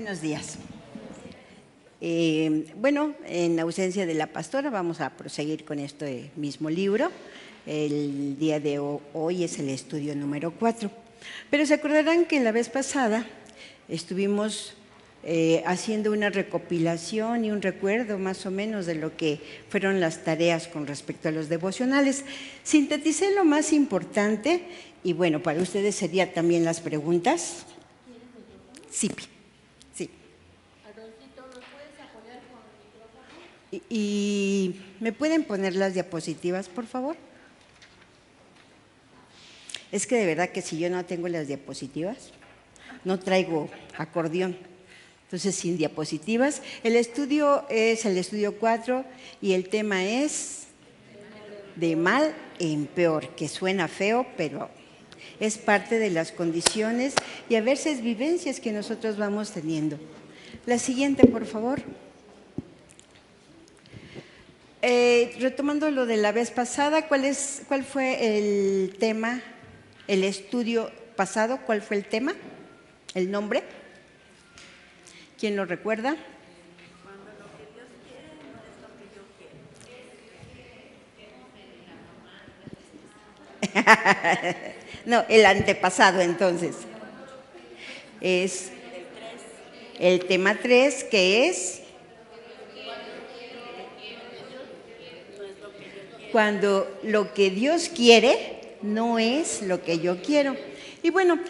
Buenos días. Bueno, en ausencia de la pastora vamos a proseguir con este mismo libro. El día de hoy es el estudio número 4. Pero se acordarán que la vez pasada estuvimos haciendo una recopilación y un recuerdo más o menos de lo que fueron las tareas con respecto a los devocionales. Sinteticé lo más importante y bueno, para ustedes serían también las preguntas. Sí. ¿Y me pueden poner las diapositivas, por favor? Es que de verdad que si yo no tengo las diapositivas, no traigo acordeón. Entonces, sin diapositivas. El estudio es el estudio 4 y el tema es de mal en peor, que suena feo, pero es parte de las condiciones y a veces vivencias que nosotros vamos teniendo. La siguiente, por favor. Retomando lo de la vez pasada, ¿cuál fue el tema, el estudio pasado? ¿Cuál fue el tema? ¿El nombre? ¿Quién lo recuerda? Cuando lo que Dios quiere no es lo que yo quiero. No, el antepasado entonces. Es el tema 3, que es cuando lo que Dios quiere no es lo que yo quiero. Y bueno,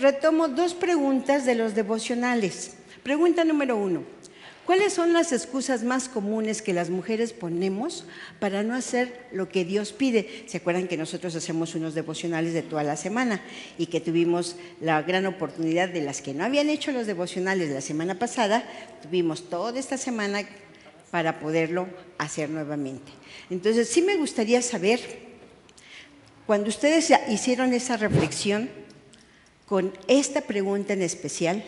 retomo dos preguntas de los devocionales. Pregunta número 1. ¿Cuáles son las excusas más comunes que las mujeres ponemos para no hacer lo que Dios pide? ¿Se acuerdan que nosotros hacemos unos devocionales de toda la semana y que tuvimos la gran oportunidad de las que no habían hecho los devocionales la semana pasada? Tuvimos toda esta semana para poderlo hacer nuevamente. Entonces, sí me gustaría saber, cuando ustedes hicieron esa reflexión con esta pregunta en especial,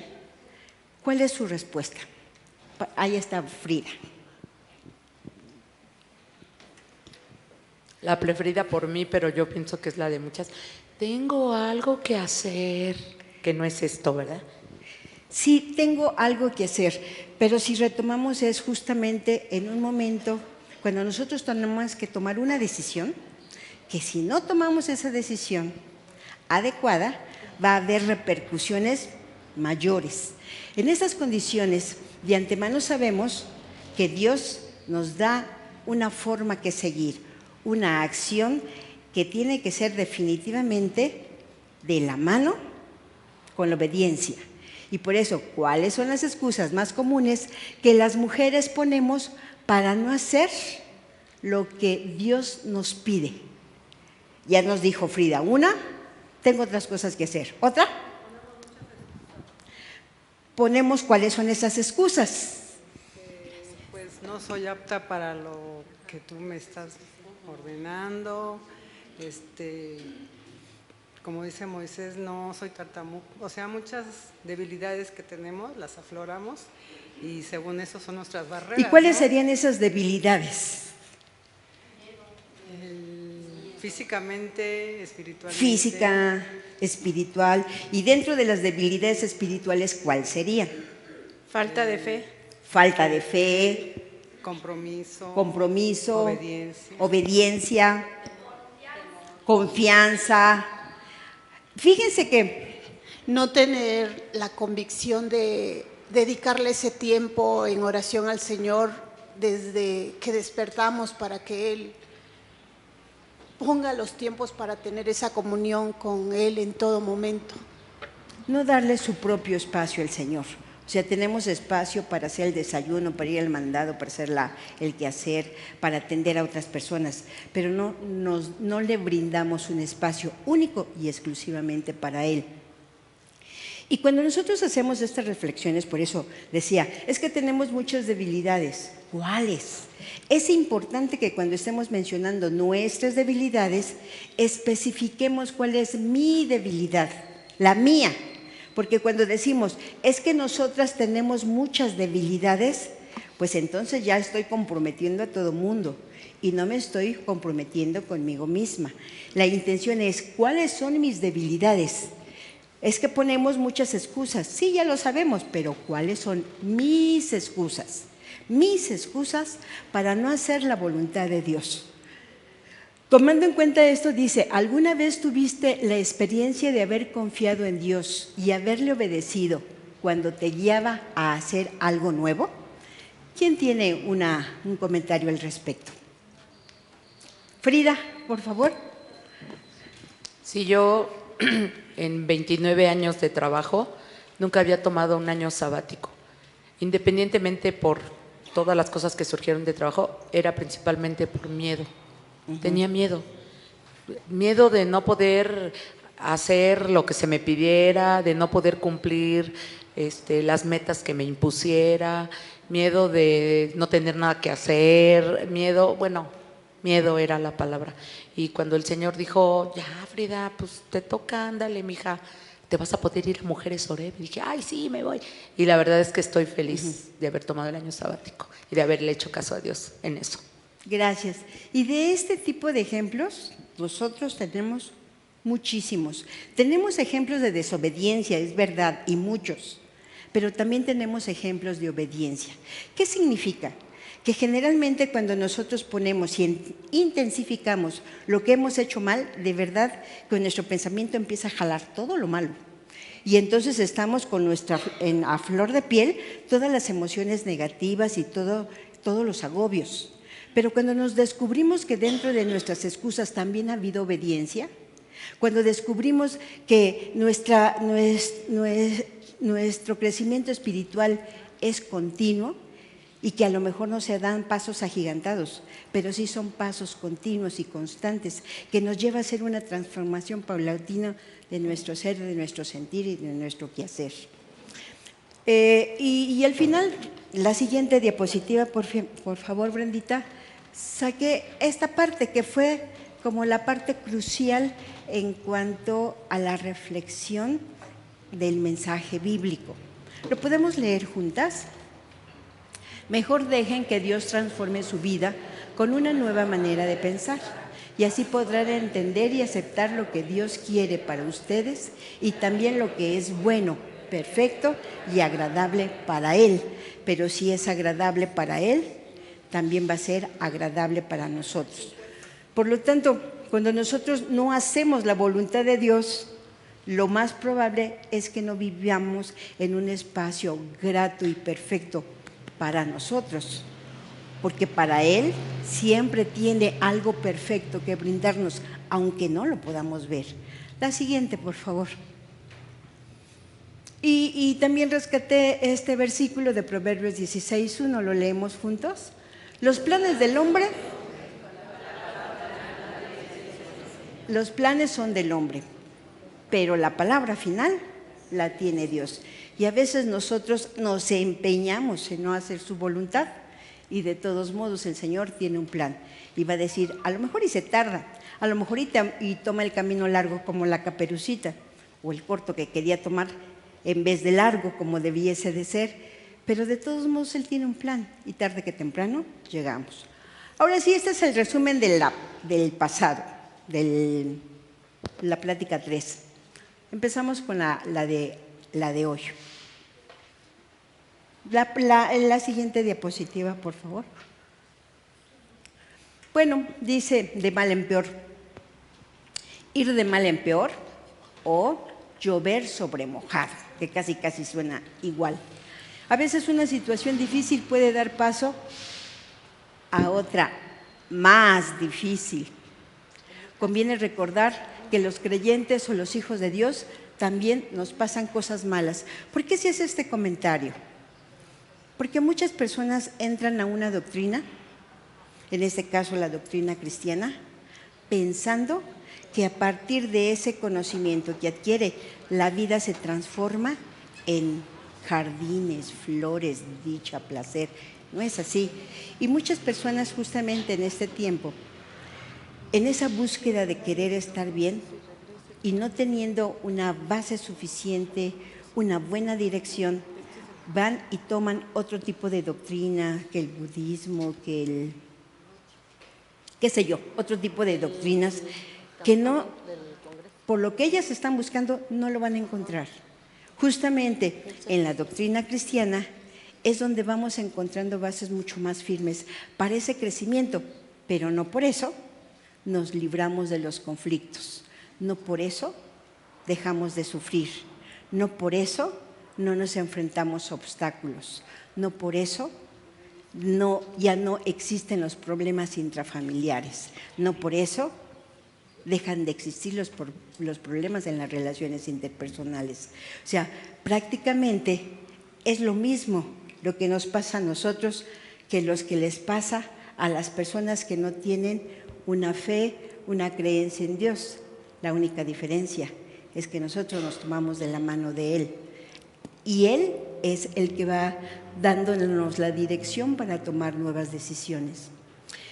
¿cuál es su respuesta? Ahí está Frida. La preferida por mí, pero yo pienso que es la de muchas. Tengo algo que hacer, que no es esto, ¿verdad? Sí, tengo algo que hacer, pero si retomamos es justamente en un momento cuando nosotros tenemos que tomar una decisión, que si no tomamos esa decisión adecuada, va a haber repercusiones mayores. En esas condiciones, de antemano sabemos que Dios nos da una forma que seguir, una acción que tiene que ser definitivamente de la mano con la obediencia. Y por eso, ¿cuáles son las excusas más comunes que las mujeres ponemos para no hacer lo que Dios nos pide? Ya nos dijo Frida, una, tengo otras cosas que hacer. ¿Otra? Ponemos cuáles son esas excusas. Pues no soy apta para lo que tú me estás ordenando, como dice Moisés, no soy tartamudo, o sea, muchas debilidades que tenemos las afloramos y según eso son nuestras barreras. ¿Y cuáles ¿no? serían esas debilidades? Físicamente, espiritualmente. Física, espiritual. Y dentro de las debilidades espirituales, ¿cuál sería? Falta de fe. Falta de fe. Compromiso. Obediencia. Confianza. Fíjense que no tener la convicción de dedicarle ese tiempo en oración al Señor desde que despertamos para que Él ponga los tiempos para tener esa comunión con Él en todo momento. No darle su propio espacio al Señor. O sea, tenemos espacio para hacer el desayuno, para ir al mandado, para hacer el quehacer, para atender a otras personas, pero no le brindamos un espacio único y exclusivamente para Él. Y cuando nosotros hacemos estas reflexiones, por eso decía, es que tenemos muchas debilidades. ¿Cuáles? Es importante que cuando estemos mencionando nuestras debilidades, especifiquemos cuál es mi debilidad, la mía. Porque cuando decimos, es que nosotras tenemos muchas debilidades, pues entonces ya estoy comprometiendo a todo mundo y no me estoy comprometiendo conmigo misma. La intención es, ¿cuáles son mis debilidades? Es que ponemos muchas excusas. Sí, ya lo sabemos, pero ¿cuáles son mis excusas? Mis excusas para no hacer la voluntad de Dios. Tomando en cuenta esto, dice, ¿alguna vez tuviste la experiencia de haber confiado en Dios y haberle obedecido cuando te guiaba a hacer algo nuevo? ¿Quién tiene un comentario al respecto? Frida, por favor. Si yo en 29 años de trabajo nunca había tomado un año sabático, independientemente por todas las cosas que surgieron de trabajo, era principalmente por miedo. Tenía miedo de no poder hacer lo que se me pidiera, de no poder cumplir las metas que me impusiera, miedo de no tener nada que hacer, miedo era la palabra. Y cuando el Señor dijo, ya Frida, pues te toca, ándale mija, te vas a poder ir a Mujeres Oreb, y dije, ay sí, me voy. Y la verdad es que estoy feliz de haber tomado el año sabático y de haberle hecho caso a Dios en eso. Gracias. Y de este tipo de ejemplos, nosotros tenemos muchísimos. Tenemos ejemplos de desobediencia, es verdad, y muchos, pero también tenemos ejemplos de obediencia. ¿Qué significa? Que generalmente cuando nosotros ponemos y intensificamos lo que hemos hecho mal, de verdad que nuestro pensamiento empieza a jalar todo lo malo. Y entonces estamos con a flor de piel todas las emociones negativas y todos los agobios. Pero cuando nos descubrimos que dentro de nuestras excusas también ha habido obediencia, cuando descubrimos que nuestro crecimiento espiritual es continuo y que a lo mejor no se dan pasos agigantados, pero sí son pasos continuos y constantes que nos lleva a hacer una transformación paulatina de nuestro ser, de nuestro sentir y de nuestro quehacer. Y al final, la siguiente diapositiva, por favor, Brendita. Saqué esta parte que fue como la parte crucial en cuanto a la reflexión del mensaje bíblico. ¿Lo podemos leer juntas? Mejor dejen que Dios transforme su vida con una nueva manera de pensar y así podrán entender y aceptar lo que Dios quiere para ustedes y también lo que es bueno, perfecto y agradable para Él. Pero si es agradable para Él, también va a ser agradable para nosotros. Por lo tanto, cuando nosotros no hacemos la voluntad de Dios, lo más probable es que no vivamos en un espacio grato y perfecto para nosotros, porque para Él siempre tiene algo perfecto que brindarnos, aunque no lo podamos ver. La siguiente, por favor. Y también rescaté este versículo de Proverbios 16:1, ¿lo leemos juntos? Los planes del hombre, los planes son del hombre, pero la palabra final la tiene Dios. Y a veces nosotros nos empeñamos en no hacer su voluntad y de todos modos el Señor tiene un plan. Y va a decir, a lo mejor y se tarda, a lo mejor y toma el camino largo como la Caperucita, o el corto que quería tomar en vez de largo como debiese de ser. Pero de todos modos Él tiene un plan y tarde que temprano llegamos. Ahora sí, este es el resumen del pasado, de la plática 3. Empezamos con la de hoy. La siguiente diapositiva, por favor. Bueno, dice de mal en peor. Ir de mal en peor o llover sobre mojado, que casi suena igual. A veces una situación difícil puede dar paso a otra más difícil. Conviene recordar que los creyentes o los hijos de Dios también nos pasan cosas malas. ¿Por qué se hace este comentario? Porque muchas personas entran a una doctrina, en este caso la doctrina cristiana, pensando que a partir de ese conocimiento que adquiere, la vida se transforma en jardines, flores, dicha, placer. No es así. Y muchas personas justamente en este tiempo, en esa búsqueda de querer estar bien y no teniendo una base suficiente, una buena dirección, van y toman otro tipo de doctrina, que el budismo, que otro tipo de doctrinas que no por lo que ellas están buscando, no lo van a encontrar. Justamente en la doctrina cristiana es donde vamos encontrando bases mucho más firmes para ese crecimiento, pero no por eso nos libramos de los conflictos, no por eso dejamos de sufrir, no por eso no nos enfrentamos a obstáculos, no por eso ya no existen los problemas intrafamiliares, no por eso dejan de existir los problemas en las relaciones interpersonales. O sea, prácticamente es lo mismo lo que nos pasa a nosotros que los que les pasa a las personas que no tienen una fe, una creencia en Dios. La única diferencia es que nosotros nos tomamos de la mano de Él y Él es el que va dándonos la dirección para tomar nuevas decisiones.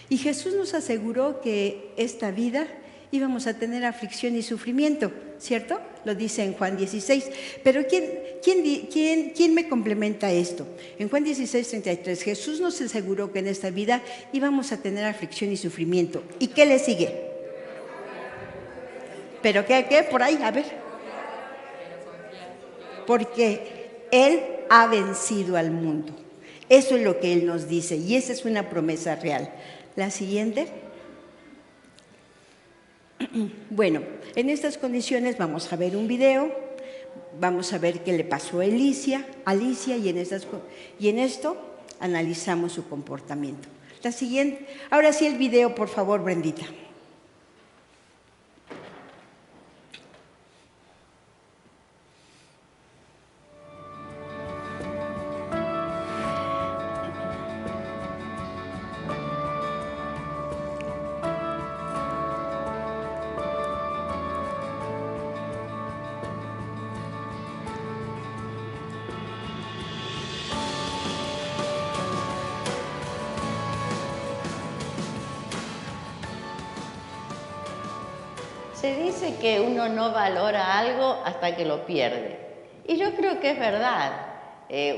Y Jesús nos aseguró que esta vida íbamos a tener aflicción y sufrimiento, ¿cierto? Lo dice en Juan 16. Pero ¿quién me complementa esto? En Juan 16, 33, Jesús nos aseguró que en esta vida íbamos a tener aflicción y sufrimiento. ¿Y qué le sigue? ¿Pero qué? Por ahí, a ver. Porque Él ha vencido al mundo. Eso es lo que Él nos dice y esa es una promesa real. La siguiente. Bueno, en estas condiciones vamos a ver un video, vamos a ver qué le pasó a Alicia y en esto analizamos su comportamiento. La siguiente, ahora sí el video, por favor, Brendita. Se dice que uno no valora algo hasta que lo pierde. Y yo creo que es verdad.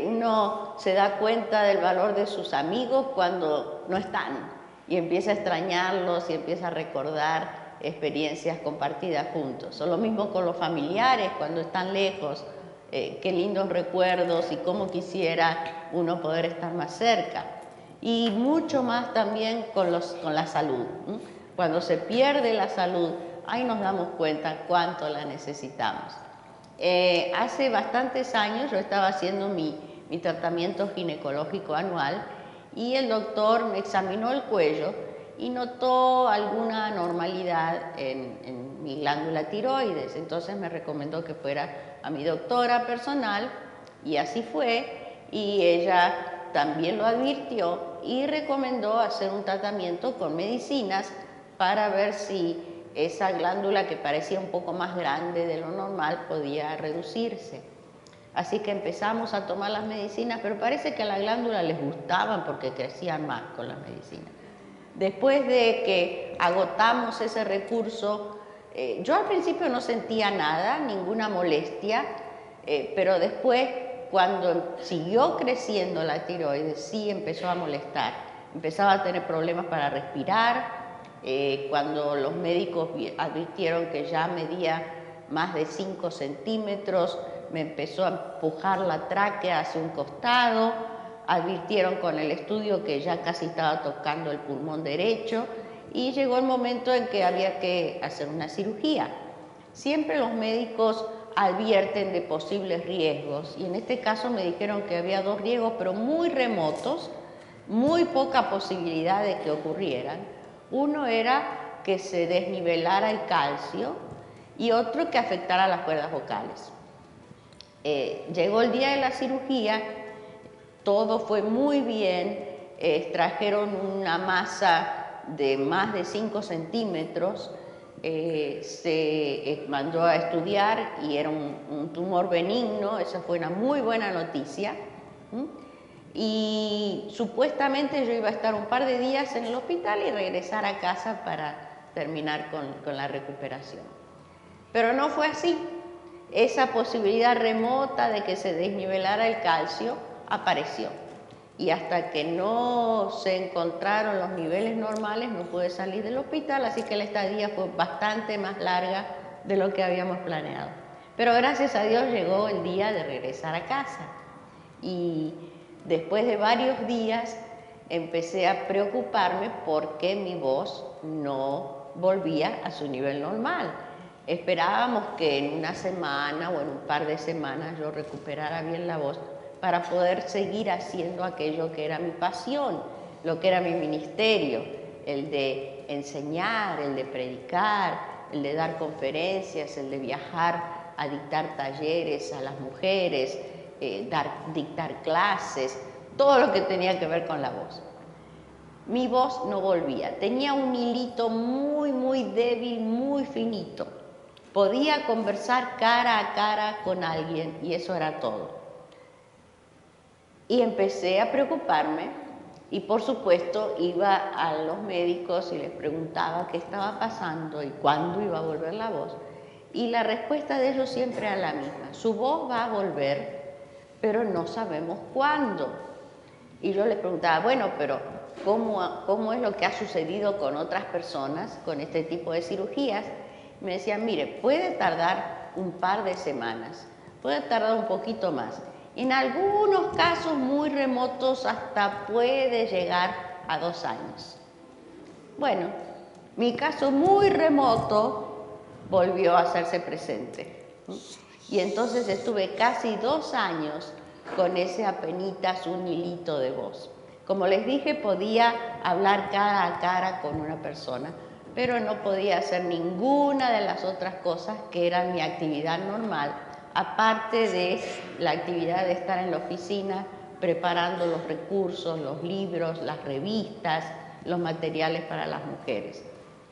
Uno se da cuenta del valor de sus amigos cuando no están y empieza a extrañarlos y empieza a recordar experiencias compartidas juntos. O lo mismo con los familiares cuando están lejos. Qué lindos recuerdos y cómo quisiera uno poder estar más cerca. Y mucho más también con la salud. Cuando se pierde la salud, ahí nos damos cuenta cuánto la necesitamos. Hace bastantes años yo estaba haciendo mi tratamiento ginecológico anual y el doctor me examinó el cuello y notó alguna anormalidad en mi glándula tiroides. Entonces me recomendó que fuera a mi doctora personal y así fue. Y ella también lo advirtió y recomendó hacer un tratamiento con medicinas para ver si esa glándula que parecía un poco más grande de lo normal podía reducirse. Así que empezamos a tomar las medicinas, pero parece que a la glándula les gustaban porque crecían más con las medicinas. Después de que agotamos ese recurso, yo al principio no sentía nada, ninguna molestia, pero después, cuando siguió creciendo la tiroides, sí empezó a molestar. Empezaba a tener problemas para respirar. Cuando los médicos advirtieron que ya medía más de 5 centímetros, me empezó a empujar la tráquea hacia un costado, advirtieron con el estudio que ya casi estaba tocando el pulmón derecho y llegó el momento en que había que hacer una cirugía. Siempre los médicos advierten de posibles riesgos y en este caso me dijeron que había 2 riesgos pero muy remotos, muy poca posibilidad de que ocurrieran. Uno era que se desnivelara el calcio y otro que afectara las cuerdas vocales. Llegó el día de la cirugía, todo fue muy bien, extrajeron una masa de más de 5 centímetros, se mandó a estudiar y era un tumor benigno, esa fue una muy buena noticia. Y supuestamente yo iba a estar un par de días en el hospital y regresar a casa para terminar con la recuperación. Pero no fue así. Esa posibilidad remota de que se desnivelara el calcio apareció. Y hasta que no se encontraron los niveles normales no pude salir del hospital, así que la estadía fue bastante más larga de lo que habíamos planeado. Pero gracias a Dios llegó el día de regresar a casa. Y después de varios días empecé a preocuparme porque mi voz no volvía a su nivel normal. Esperábamos que en una semana o en un par de semanas yo recuperara bien la voz para poder seguir haciendo aquello que era mi pasión, lo que era mi ministerio, el de enseñar, el de predicar, el de dar conferencias, el de viajar a dictar talleres a las mujeres, dictar clases, todo lo que tenía que ver con la voz. Mi voz no volvía, tenía un hilito muy, muy débil, muy finito. Podía conversar cara a cara con alguien y eso era todo. Y empecé a preocuparme y por supuesto iba a los médicos y les preguntaba qué estaba pasando y cuándo iba a volver la voz. Y la respuesta de ellos siempre era la misma: su voz va a volver, pero no sabemos cuándo. Y yo les preguntaba, bueno, pero ¿cómo es lo que ha sucedido con otras personas con este tipo de cirugías? Me decían, mire, puede tardar un par de semanas, puede tardar un poquito más. En algunos casos muy remotos hasta puede llegar a 2 años. Bueno, mi caso muy remoto volvió a hacerse presente. Y entonces estuve casi 2 años con ese apenitas un hilito de voz. Como les dije, podía hablar cara a cara con una persona, pero no podía hacer ninguna de las otras cosas que eran mi actividad normal, aparte de la actividad de estar en la oficina preparando los recursos, los libros, las revistas, los materiales para las mujeres.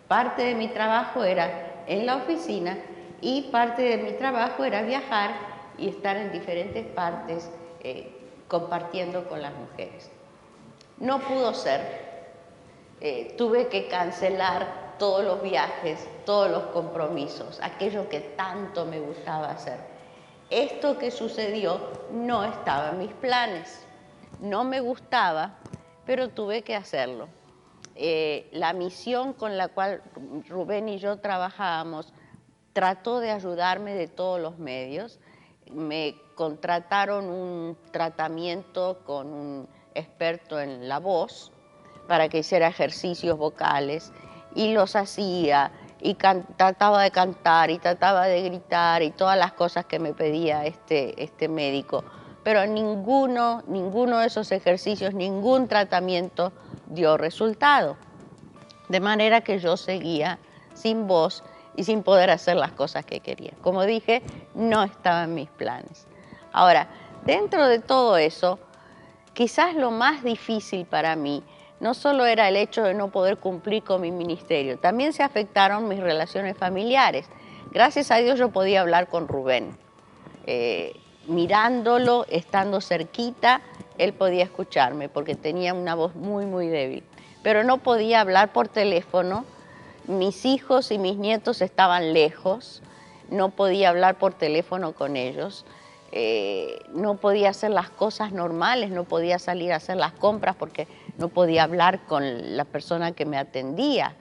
Parte de mi trabajo era en la oficina y parte de mi trabajo era viajar y estar en diferentes partes compartiendo con las mujeres. No pudo ser, tuve que cancelar todos los viajes, todos los compromisos, aquello que tanto me gustaba hacer. Esto que sucedió no estaba en mis planes, no me gustaba, pero tuve que hacerlo. La misión con la cual Rubén y yo trabajábamos trató de ayudarme de todos los medios. Me contrataron un tratamiento con un experto en la voz para que hiciera ejercicios vocales y los hacía y trataba de cantar y trataba de gritar y todas las cosas que me pedía este médico. Pero ninguno de esos ejercicios, ningún tratamiento dio resultado. De manera que yo seguía sin voz y sin poder hacer las cosas que quería. Como dije, no estaba en mis planes. Ahora, dentro de todo eso, quizás lo más difícil para mí no solo era el hecho de no poder cumplir con mi ministerio, también se afectaron mis relaciones familiares. Gracias a Dios yo podía hablar con Rubén. Mirándolo, estando cerquita, él podía escucharme porque tenía una voz muy, muy débil. Pero no podía hablar por teléfono, mis hijos y mis nietos estaban lejos, no podía hablar por teléfono con ellos, no podía hacer las cosas normales, no podía salir a hacer las compras porque no podía hablar con la persona que me atendía.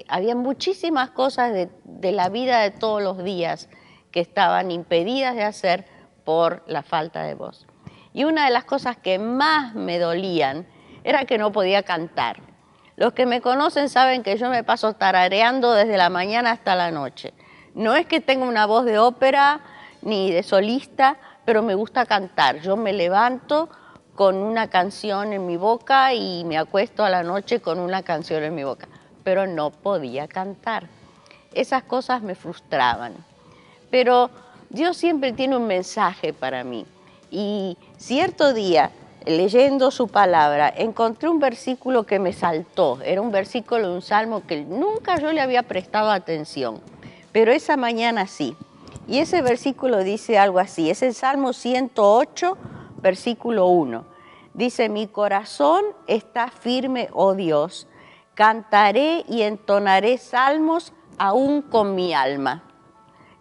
Había muchísimas cosas de la vida de todos los días que estaban impedidas de hacer por la falta de voz. Y una de las cosas que más me dolían era que no podía cantar. Los que me conocen saben que yo me paso tarareando desde la mañana hasta la noche. No es que tenga una voz de ópera ni de solista, pero me gusta cantar. Yo me levanto con una canción en mi boca y me acuesto a la noche con una canción en mi boca, pero no podía cantar. Esas cosas me frustraban. Pero Dios siempre tiene un mensaje para mí. Y cierto día, leyendo su palabra, encontré un versículo que me saltó. Era un versículo de un salmo que nunca yo le había prestado atención, pero esa mañana sí. Y ese versículo dice algo así, es el Salmo 108, versículo 1. Dice, mi corazón está firme, oh Dios, cantaré y entonaré salmos aún con mi alma.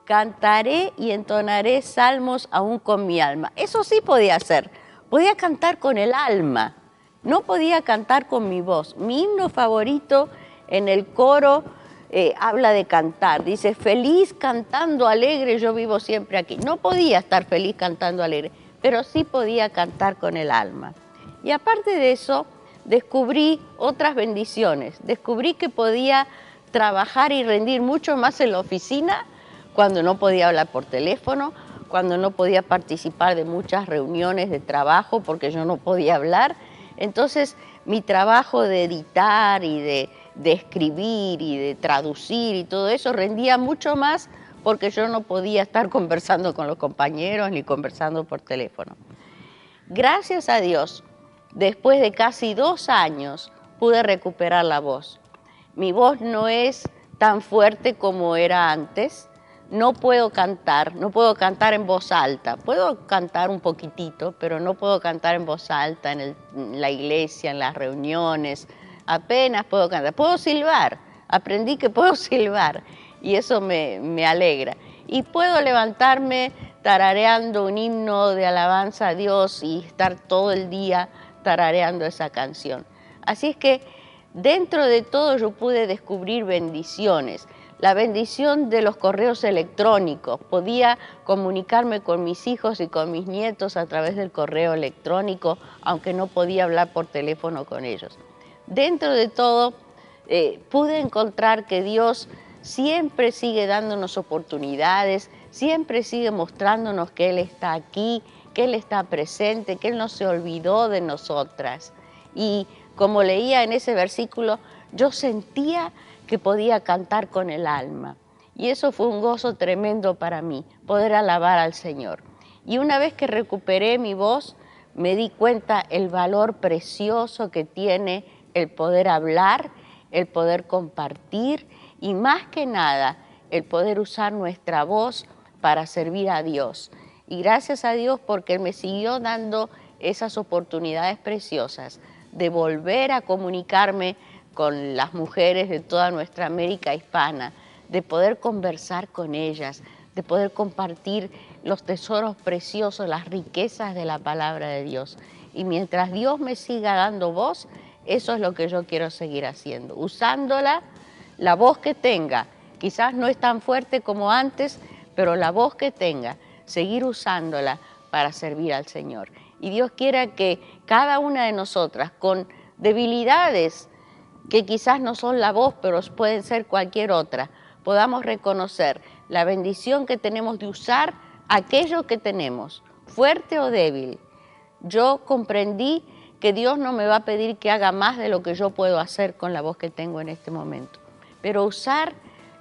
Cantaré y entonaré salmos aún con mi alma. Eso sí podía hacer. Podía cantar con el alma. No podía cantar con mi voz. Mi himno favorito en el coro habla de cantar, dice, feliz cantando alegre, yo vivo siempre aquí. No podía estar feliz cantando alegre, pero sí podía cantar con el alma. Y aparte de eso, descubrí otras bendiciones. Descubrí que podía trabajar y rendir mucho más en la oficina cuando no podía hablar por teléfono, cuando no podía participar de muchas reuniones de trabajo porque yo no podía hablar. Entonces, mi trabajo de editar y de escribir y de traducir y todo eso rendía mucho más porque yo no podía estar conversando con los compañeros ni conversando por teléfono. Gracias a Dios, después de casi 2 años pude recuperar la voz. Mi voz no es tan fuerte como era antes. No puedo cantar en voz alta. Puedo cantar un poquitito, pero no puedo cantar en voz alta en la iglesia, en las reuniones. Apenas puedo cantar. Puedo silbar. Aprendí que puedo silbar y eso me alegra. Y puedo levantarme tarareando un himno de alabanza a Dios y estar todo el día tarareando esa canción. Así es que dentro de todo yo pude descubrir bendiciones. La bendición de los correos electrónicos. Podía comunicarme con mis hijos y con mis nietos a través del correo electrónico, aunque no podía hablar por teléfono con ellos. Dentro de todo, pude encontrar que Dios siempre sigue dándonos oportunidades, siempre sigue mostrándonos que Él está aquí, que Él está presente, que Él no se olvidó de nosotras. Y como leía en ese versículo, yo sentía que podía cantar con el alma. Y eso fue un gozo tremendo para mí, poder alabar al Señor. Y una vez que recuperé mi voz, me di cuenta el valor precioso que tiene el poder hablar, el poder compartir y más que nada, el poder usar nuestra voz para servir a Dios. Y gracias a Dios porque Él me siguió dando esas oportunidades preciosas de volver a comunicarme con las mujeres de toda nuestra América hispana, de poder conversar con ellas, de poder compartir los tesoros preciosos, las riquezas de la palabra de Dios. Y mientras Dios me siga dando voz, eso es lo que yo quiero seguir haciendo, usándola, la voz que tenga, quizás no es tan fuerte como antes, pero la voz que tenga, seguir usándola para servir al Señor. Y Dios quiera que cada una de nosotras, con debilidades que quizás no son la voz, pero pueden ser cualquier otra, podamos reconocer la bendición que tenemos de usar aquello que tenemos, fuerte o débil. Yo comprendí que Dios no me va a pedir que haga más de lo que yo puedo hacer con la voz que tengo en este momento, pero usar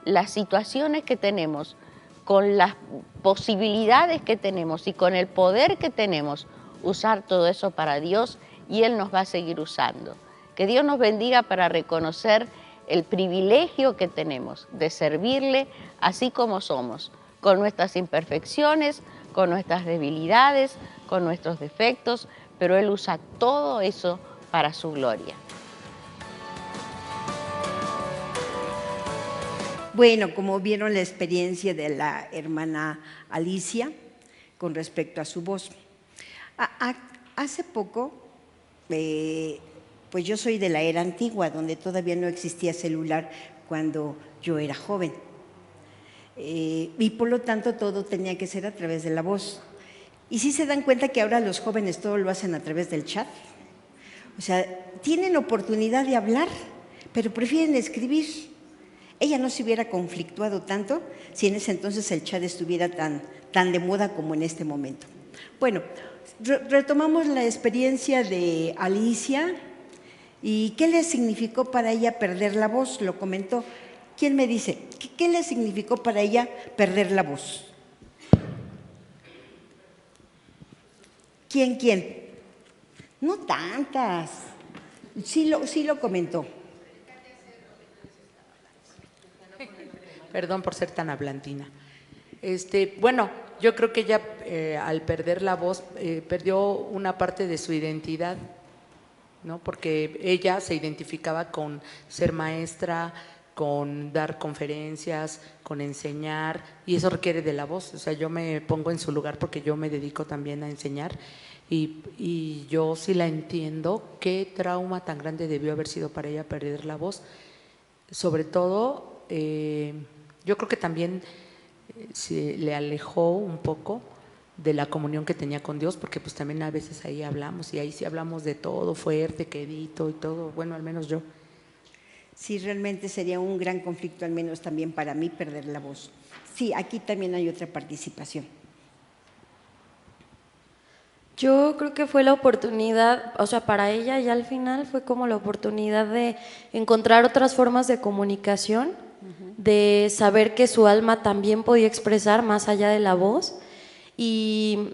las situaciones que tenemos, con las posibilidades que tenemos y con el poder que tenemos, usar todo eso para Dios y Él nos va a seguir usando. Que Dios nos bendiga para reconocer el privilegio que tenemos de servirle así como somos, con nuestras imperfecciones, con nuestras debilidades, con nuestros defectos, pero Él usa todo eso para su gloria. Bueno, como vieron la experiencia de la hermana Alicia con respecto a su voz. Hace poco, pues yo soy de la era antigua, donde todavía no existía celular cuando yo era joven. Y por lo tanto todo tenía que ser a través de la voz. Y sí se dan cuenta que ahora los jóvenes todo lo hacen a través del chat. O sea, tienen oportunidad de hablar, pero prefieren escribir. Ella no se hubiera conflictuado tanto si en ese entonces el chat estuviera tan de moda como en este momento. Bueno, retomamos la experiencia de Alicia y qué le significó para ella perder la voz, lo comentó. ¿Quién me dice? ¿Qué le significó para ella perder la voz? ¿Quién? No tantas. Sí lo comentó. Perdón por ser tan hablantina. Bueno, yo creo que ella al perder la voz perdió una parte de su identidad, ¿no? Porque ella se identificaba con ser maestra, con dar conferencias, con enseñar, y eso requiere de la voz. O sea, yo me pongo en su lugar porque yo me dedico también a enseñar y yo sí la entiendo. Qué trauma tan grande debió haber sido para ella perder la voz, sobre todo yo creo que también se le alejó un poco de la comunión que tenía con Dios, porque pues también a veces ahí hablamos, y ahí sí hablamos de todo, fuerte, quedito y todo, bueno, al menos yo. Sí, realmente sería un gran conflicto, al menos también para mí, perder la voz. Sí, aquí también hay otra participación. Yo creo que fue la oportunidad, o sea, para ella ya al final fue como la oportunidad de encontrar otras formas de comunicación, de saber que su alma también podía expresar más allá de la voz y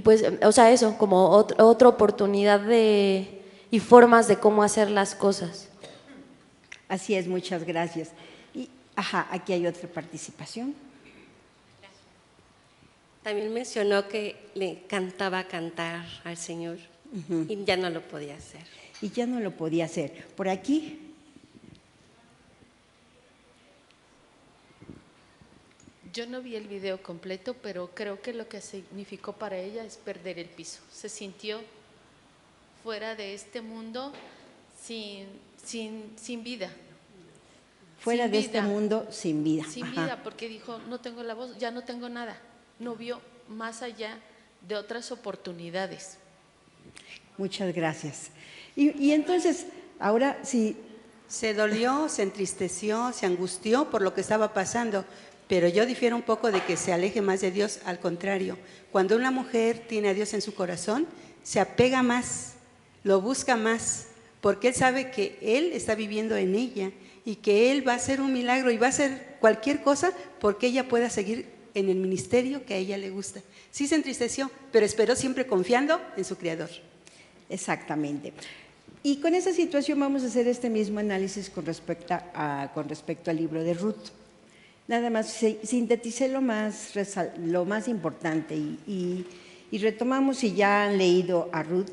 pues, o sea, eso, como otra oportunidad y formas de cómo hacer las cosas. Así es, muchas gracias. Y, aquí hay otra participación. También mencionó que le encantaba cantar al Señor y ya no lo podía hacer. Y ya no lo podía hacer. Por aquí. Yo no vi el video completo, pero creo que lo que significó para ella es perder el piso. Se sintió fuera de este mundo sin vida. Fuera de este mundo sin vida. Sin vida, porque dijo, no tengo la voz, ya no tengo nada. No vio más allá de otras oportunidades. Muchas gracias. Y entonces, ahora sí. Se dolió, se entristeció, se angustió por lo que estaba pasando, pero yo difiero un poco de que se aleje más de Dios, al contrario. Cuando una mujer tiene a Dios en su corazón, se apega más, lo busca más, porque Él sabe que Él está viviendo en ella y que Él va a hacer un milagro y va a hacer cualquier cosa porque ella pueda seguir en el ministerio que a ella le gusta. Sí se entristeció, pero esperó siempre confiando en su Creador. Exactamente. Y con esa situación vamos a hacer este mismo análisis con respecto al libro de Ruth. Nada más sinteticé lo más importante y retomamos, si ya han leído a Ruth,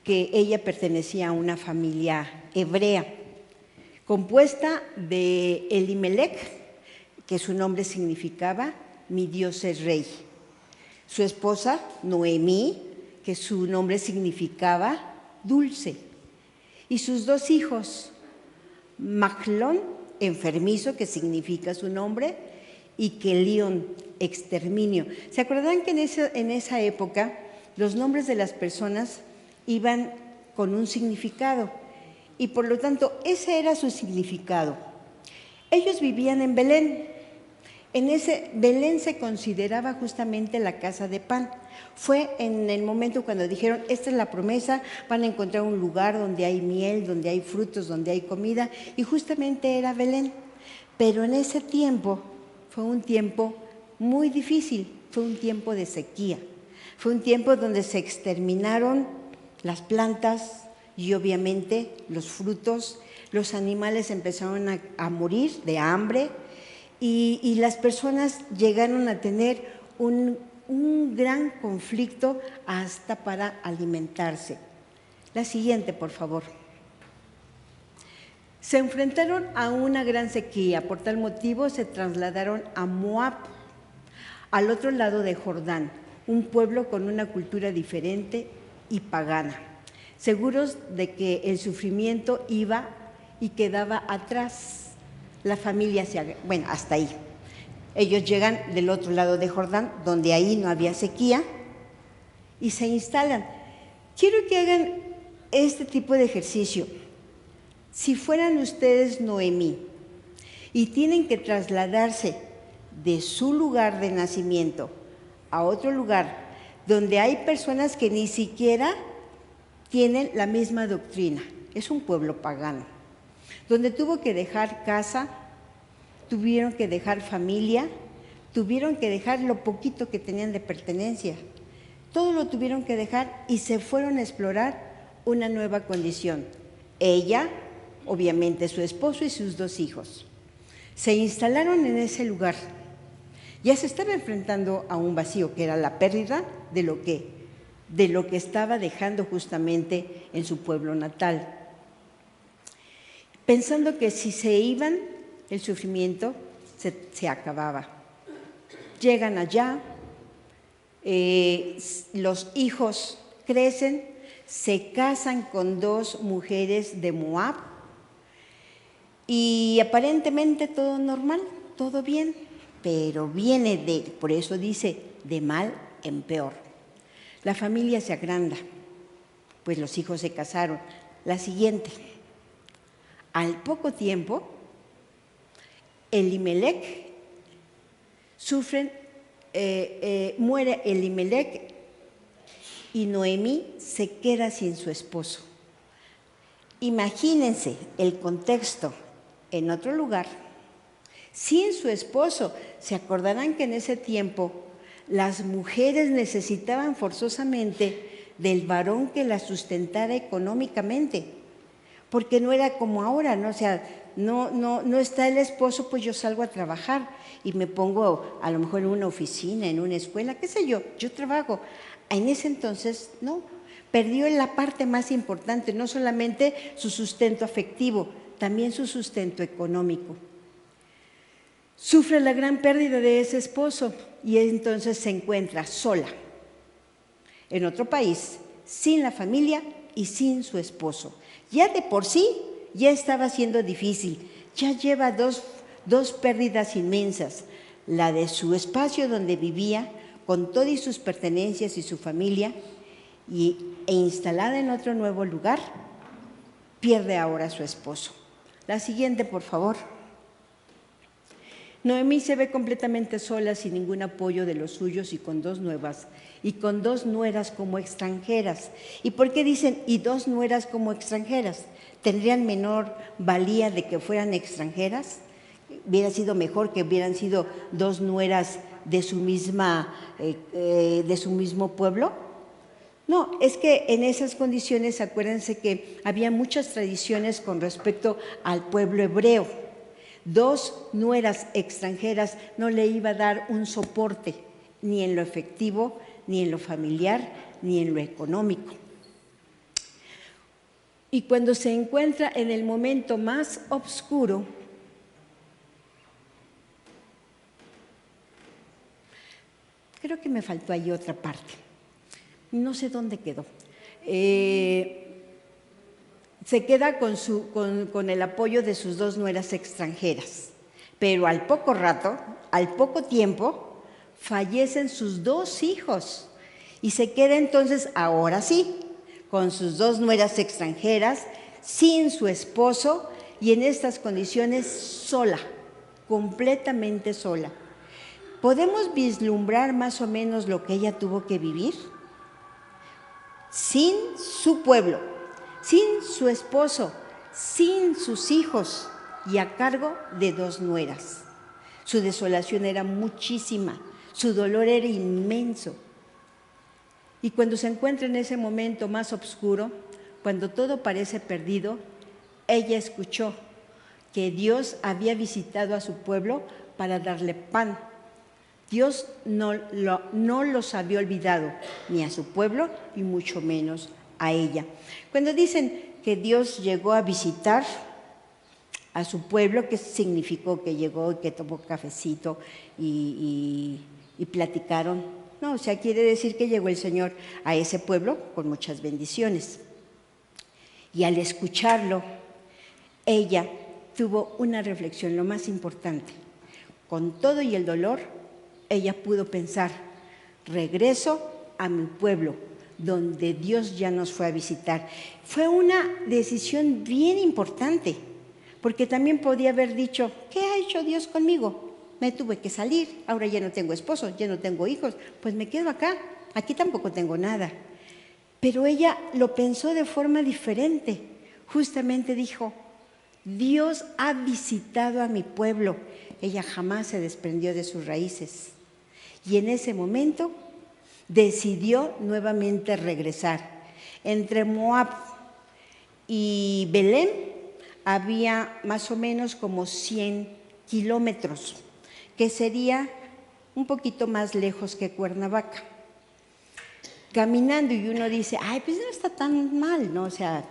que ella pertenecía a una familia hebrea, compuesta de Elimelech, que su nombre significaba mi Dios es rey. Su esposa, Noemí, que su nombre significaba dulce. Y sus dos hijos, Machlón, enfermizo, que significa su nombre, y Kelión, exterminio. ¿Se acuerdan que en esa época los nombres de las personas iban con un significado? Y por lo tanto, ese era su significado. Ellos vivían en Belén. En ese Belén se consideraba justamente la casa de pan. Fue en el momento cuando dijeron, esta es la promesa, van a encontrar un lugar donde hay miel, donde hay frutos, donde hay comida, y justamente era Belén. Pero en ese tiempo fue un tiempo muy difícil, fue un tiempo de sequía, fue un tiempo donde se exterminaron las plantas y obviamente los frutos, los animales empezaron a morir de hambre, y las personas llegaron a tener un gran conflicto hasta para alimentarse. La siguiente, por favor. Se enfrentaron a una gran sequía, por tal motivo se trasladaron a Moab, al otro lado de Jordán, un pueblo con una cultura diferente y pagana, seguros de que el sufrimiento iba y quedaba atrás. La familia hasta ahí. Ellos llegan del otro lado de Jordán, donde ahí no había sequía, y se instalan. Quiero que hagan este tipo de ejercicio. Si fueran ustedes Noemí y tienen que trasladarse de su lugar de nacimiento a otro lugar donde hay personas que ni siquiera tienen la misma doctrina, es un pueblo pagano, donde tuvo que dejar casa, tuvieron que dejar familia, tuvieron que dejar lo poquito que tenían de pertenencia, todo lo tuvieron que dejar y se fueron a explorar una nueva condición. Ella, obviamente su esposo y sus dos hijos, se instalaron en ese lugar. Ya se estaba enfrentando a un vacío, que era la pérdida de lo que estaba dejando justamente en su pueblo natal. Pensando que si se iban, el sufrimiento se acababa. Llegan allá, los hijos crecen, se casan con dos mujeres de Moab, Y aparentemente todo normal, todo bien, pero viene por eso dice, de mal en peor. La familia se agranda, pues los hijos se casaron. La siguiente, al poco tiempo, Elimelech muere Elimelech y Noemí se queda sin su esposo. Imagínense el contexto en otro lugar, sin su esposo. Se acordarán que en ese tiempo las mujeres necesitaban forzosamente del varón que las sustentara económicamente, porque no era como ahora, ¿no? O sea, no está el esposo, pues yo salgo a trabajar y me pongo a lo mejor en una oficina, en una escuela, qué sé yo trabajo. En ese entonces, no, perdió la parte más importante, no solamente su sustento afectivo, también su sustento económico. Sufre la gran pérdida de ese esposo y entonces se encuentra sola, en otro país, sin la familia y sin su esposo. Ya de por sí, ya estaba siendo difícil, ya lleva dos pérdidas inmensas, la de su espacio donde vivía, con todas sus pertenencias y su familia, e instalada en otro nuevo lugar, pierde ahora a su esposo. La siguiente, por favor. Noemí se ve completamente sola, sin ningún apoyo de los suyos y con dos nueras como extranjeras. ¿Y por qué dicen y dos nueras como extranjeras? ¿Tendrían menor valía de que fueran extranjeras? ¿Hubiera sido mejor que hubieran sido dos nueras de su mismo pueblo? No, es que en esas condiciones, acuérdense que había muchas tradiciones con respecto al pueblo hebreo. Dos nueras extranjeras no le iba a dar un soporte, ni en lo efectivo, ni en lo familiar, ni en lo económico. Y cuando se encuentra en el momento más oscuro, creo que me faltó ahí otra parte, no sé dónde quedó. Se queda con el apoyo de sus dos nueras extranjeras, pero al poco rato, al poco tiempo, fallecen sus dos hijos y se queda entonces, ahora sí, con sus dos nueras extranjeras, sin su esposo y en estas condiciones sola, completamente sola. ¿Podemos vislumbrar más o menos lo que ella tuvo que vivir? Sin su pueblo, sin su esposo, sin sus hijos y a cargo de dos nueras. Su desolación era muchísima, su dolor era inmenso. Y cuando se encuentra en ese momento más oscuro, cuando todo parece perdido, ella escuchó que Dios había visitado a su pueblo para darle pan. Dios no los había olvidado, ni a su pueblo y mucho menos a ella. Cuando dicen que Dios llegó a visitar a su pueblo, ¿qué significó? Que llegó y que tomó cafecito y platicaron. No, o sea, quiere decir que llegó el Señor a ese pueblo con muchas bendiciones. Y al escucharlo, ella tuvo una reflexión, lo más importante. Con todo y el dolor, ella pudo pensar, regreso a mi pueblo, donde Dios ya nos fue a visitar. Fue una decisión bien importante, porque también podía haber dicho, ¿qué ha hecho Dios conmigo? Me tuve que salir, ahora ya no tengo esposo, ya no tengo hijos, pues me quedo acá, aquí tampoco tengo nada. Pero ella lo pensó de forma diferente, justamente dijo, Dios ha visitado a mi pueblo. Ella jamás se desprendió de sus raíces. Y en ese momento decidió nuevamente regresar. Entre Moab y Belén había más o menos como 100 kilómetros, que sería un poquito más lejos que Cuernavaca. Caminando y uno dice, ay, pues no está tan mal, ¿no? O sea,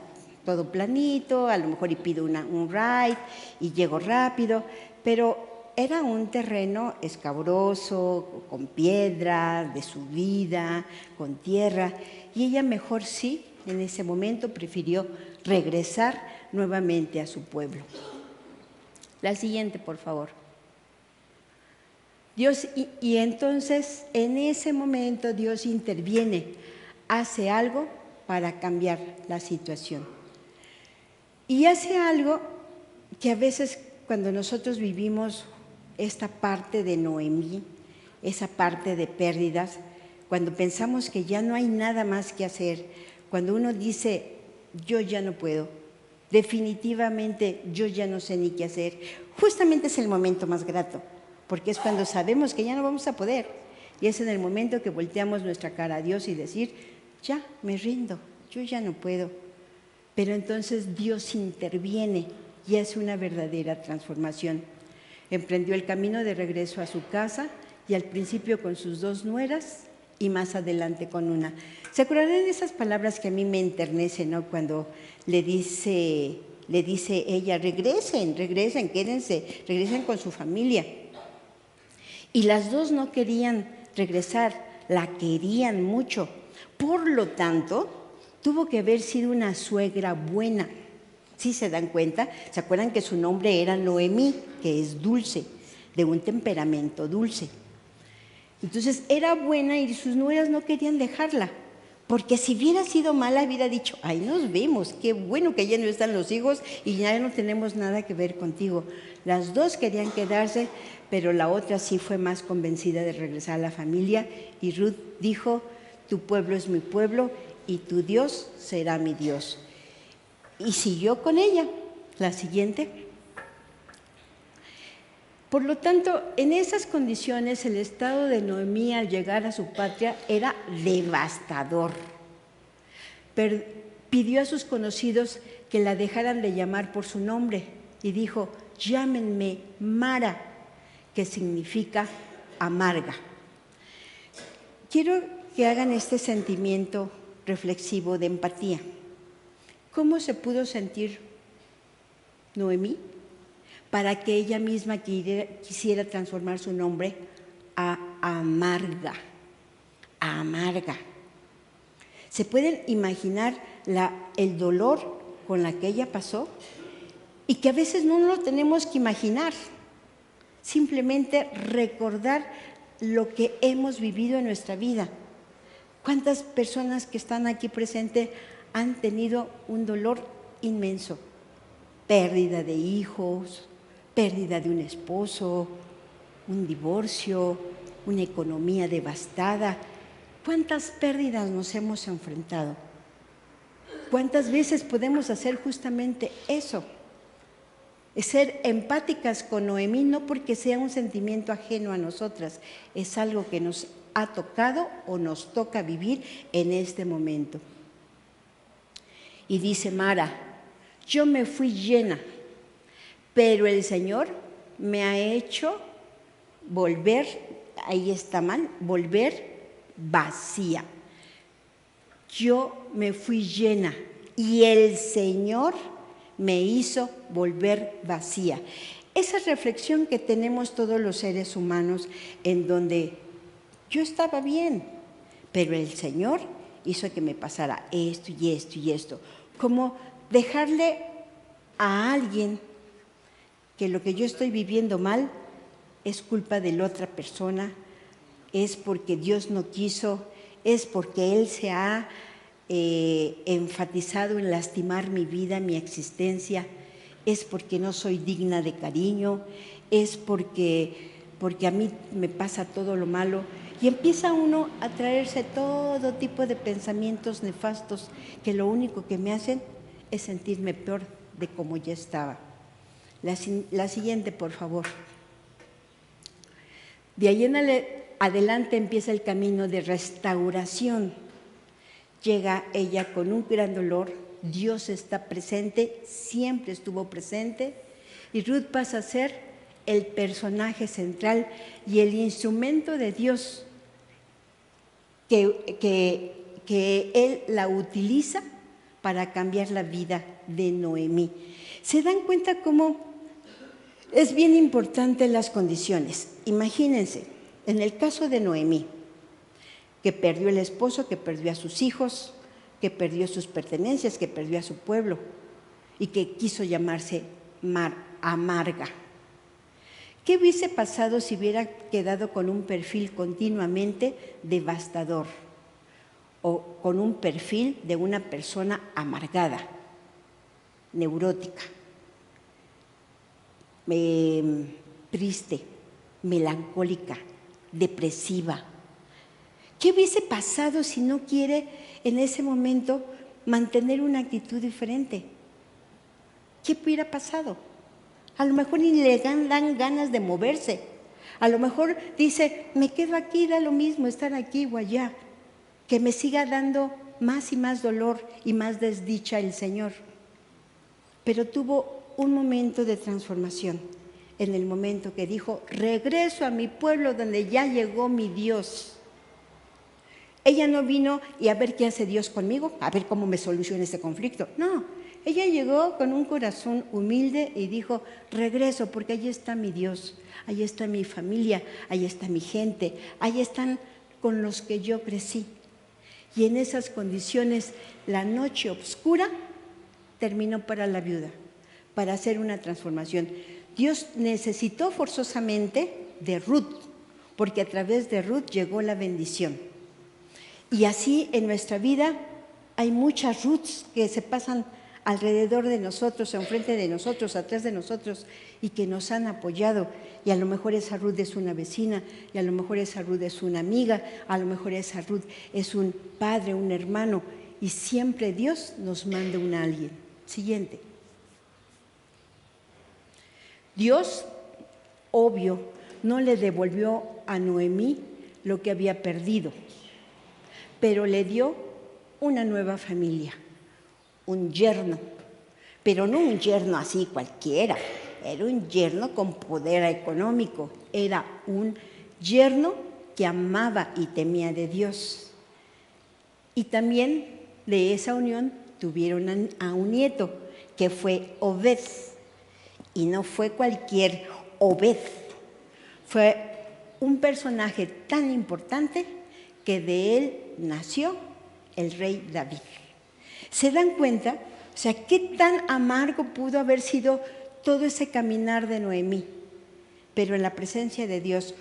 todo planito, a lo mejor y pido un ride y llego rápido, pero era un terreno escabroso, con piedra, de subida, con tierra, y ella mejor sí, en ese momento prefirió regresar nuevamente a su pueblo. La siguiente, por favor. Dios, y entonces en ese momento Dios interviene, hace algo para cambiar la situación. Y hace algo que a veces cuando nosotros vivimos esta parte de Noemí, esa parte de pérdidas, cuando pensamos que ya no hay nada más que hacer, cuando uno dice, yo ya no puedo, definitivamente yo ya no sé ni qué hacer, justamente es el momento más grato, porque es cuando sabemos que ya no vamos a poder, y es en el momento que volteamos nuestra cara a Dios y decir, ya me rindo, yo ya no puedo. Pero entonces Dios interviene y hace una verdadera transformación. Emprendió el camino de regreso a su casa y al principio con sus 2 nueras y más adelante con una. ¿Se acuerdan de esas palabras que a mí me enternecen, ¿no? Cuando le dice ella, regresen, quédense, regresen con su familia. Y las 2 no querían regresar, la querían mucho. Por lo tanto, tuvo que haber sido una suegra buena. ¿Sí se dan cuenta? ¿Se acuerdan que su nombre era Noemí, que es dulce, de un temperamento dulce? Entonces era buena y sus nueras no querían dejarla, porque si hubiera sido mala hubiera dicho, ay, nos vemos, qué bueno que ya no están los hijos y ya no tenemos nada que ver contigo. Las 2 querían quedarse, pero la otra sí fue más convencida de regresar a la familia y Ruth dijo, tu pueblo es mi pueblo y tu Dios será mi Dios. Y siguió con ella. La siguiente. Por lo tanto, en esas condiciones, el estado de Noemí al llegar a su patria era devastador. Pidió a sus conocidos que la dejaran de llamar por su nombre y dijo, llámenme Mara, que significa amarga. Quiero que hagan este sentimiento reflexivo de empatía. ¿Cómo se pudo sentir Noemí para que ella misma quisiera transformar su nombre a amarga? Amarga. ¿Se pueden imaginar el dolor con la que ella pasó? Y que a veces no lo tenemos que imaginar, simplemente recordar lo que hemos vivido en nuestra vida. ¿Cuántas personas que están aquí presentes han tenido un dolor inmenso? Pérdida de hijos, pérdida de un esposo, un divorcio, una economía devastada. ¿Cuántas pérdidas nos hemos enfrentado? ¿Cuántas veces podemos hacer justamente eso? Es ser empáticas con Noemí, no porque sea un sentimiento ajeno a nosotras, es algo que nos ha tocado o nos toca vivir en este momento. Y dice Mara, yo me fui llena, pero el Señor me ha hecho volver, ahí está mal, volver vacía. Yo me fui llena y el Señor me hizo volver vacía. Esa reflexión que tenemos todos los seres humanos en donde yo estaba bien, pero el Señor hizo que me pasara esto y esto y esto. Como dejarle a alguien que lo que yo estoy viviendo mal es culpa de la otra persona, es porque Dios no quiso, es porque Él se ha enfatizado en lastimar mi vida, mi existencia, es porque no soy digna de cariño, es porque a mí me pasa todo lo malo. Y empieza uno a traerse todo tipo de pensamientos nefastos que lo único que me hacen es sentirme peor de como ya estaba. La siguiente, por favor. De ahí en adelante empieza el camino de restauración. Llega ella con un gran dolor, Dios está presente, siempre estuvo presente, y Ruth pasa a ser el personaje central y el instrumento de Dios que Él la utiliza para cambiar la vida de Noemí. ¿Se dan cuenta cómo es bien importante las condiciones? Imagínense, en el caso de Noemí, que perdió el esposo, que perdió a sus hijos, que perdió sus pertenencias, que perdió a su pueblo y que quiso llamarse amarga. ¿Qué hubiese pasado si hubiera quedado con un perfil continuamente devastador o con un perfil de una persona amargada, neurótica, triste, melancólica, depresiva? ¿Qué hubiese pasado si no quiere en ese momento mantener una actitud diferente? ¿Qué hubiera pasado? A lo mejor ni le dan ganas de moverse. A lo mejor dice, me quedo aquí, da lo mismo estar aquí o allá, que me siga dando más y más dolor y más desdicha el Señor. Pero tuvo un momento de transformación, en el momento que dijo, regreso a mi pueblo donde ya llegó mi Dios. Ella no vino y a ver qué hace Dios conmigo, a ver cómo me soluciona este conflicto. No, ella llegó con un corazón humilde y dijo, regreso porque allí está mi Dios, allí está mi familia, allí está mi gente, allí están con los que yo crecí. Y en esas condiciones, la noche oscura terminó para la viuda, para hacer una transformación. Dios necesitó forzosamente de Ruth, porque a través de Ruth llegó la bendición. Y así en nuestra vida hay muchas Ruths que se pasan alrededor de nosotros, enfrente de nosotros, atrás de nosotros, y que nos han apoyado. Y a lo mejor esa Ruth es una vecina, y a lo mejor esa Ruth es una amiga, a lo mejor esa Ruth es un padre, un hermano, y siempre Dios nos manda un alguien. Siguiente. Dios, obvio, no le devolvió a Noemí lo que había perdido, pero le dio una nueva familia, un yerno, pero no un yerno así cualquiera, era un yerno con poder económico, era un yerno que amaba y temía de Dios. Y también de esa unión tuvieron a un nieto, que fue Obed, y no fue cualquier Obed, fue un personaje tan importante que de él nació el rey David. ¿Se dan cuenta? O sea, ¿qué tan amargo pudo haber sido todo ese caminar de Noemí? Pero en la presencia de Dios,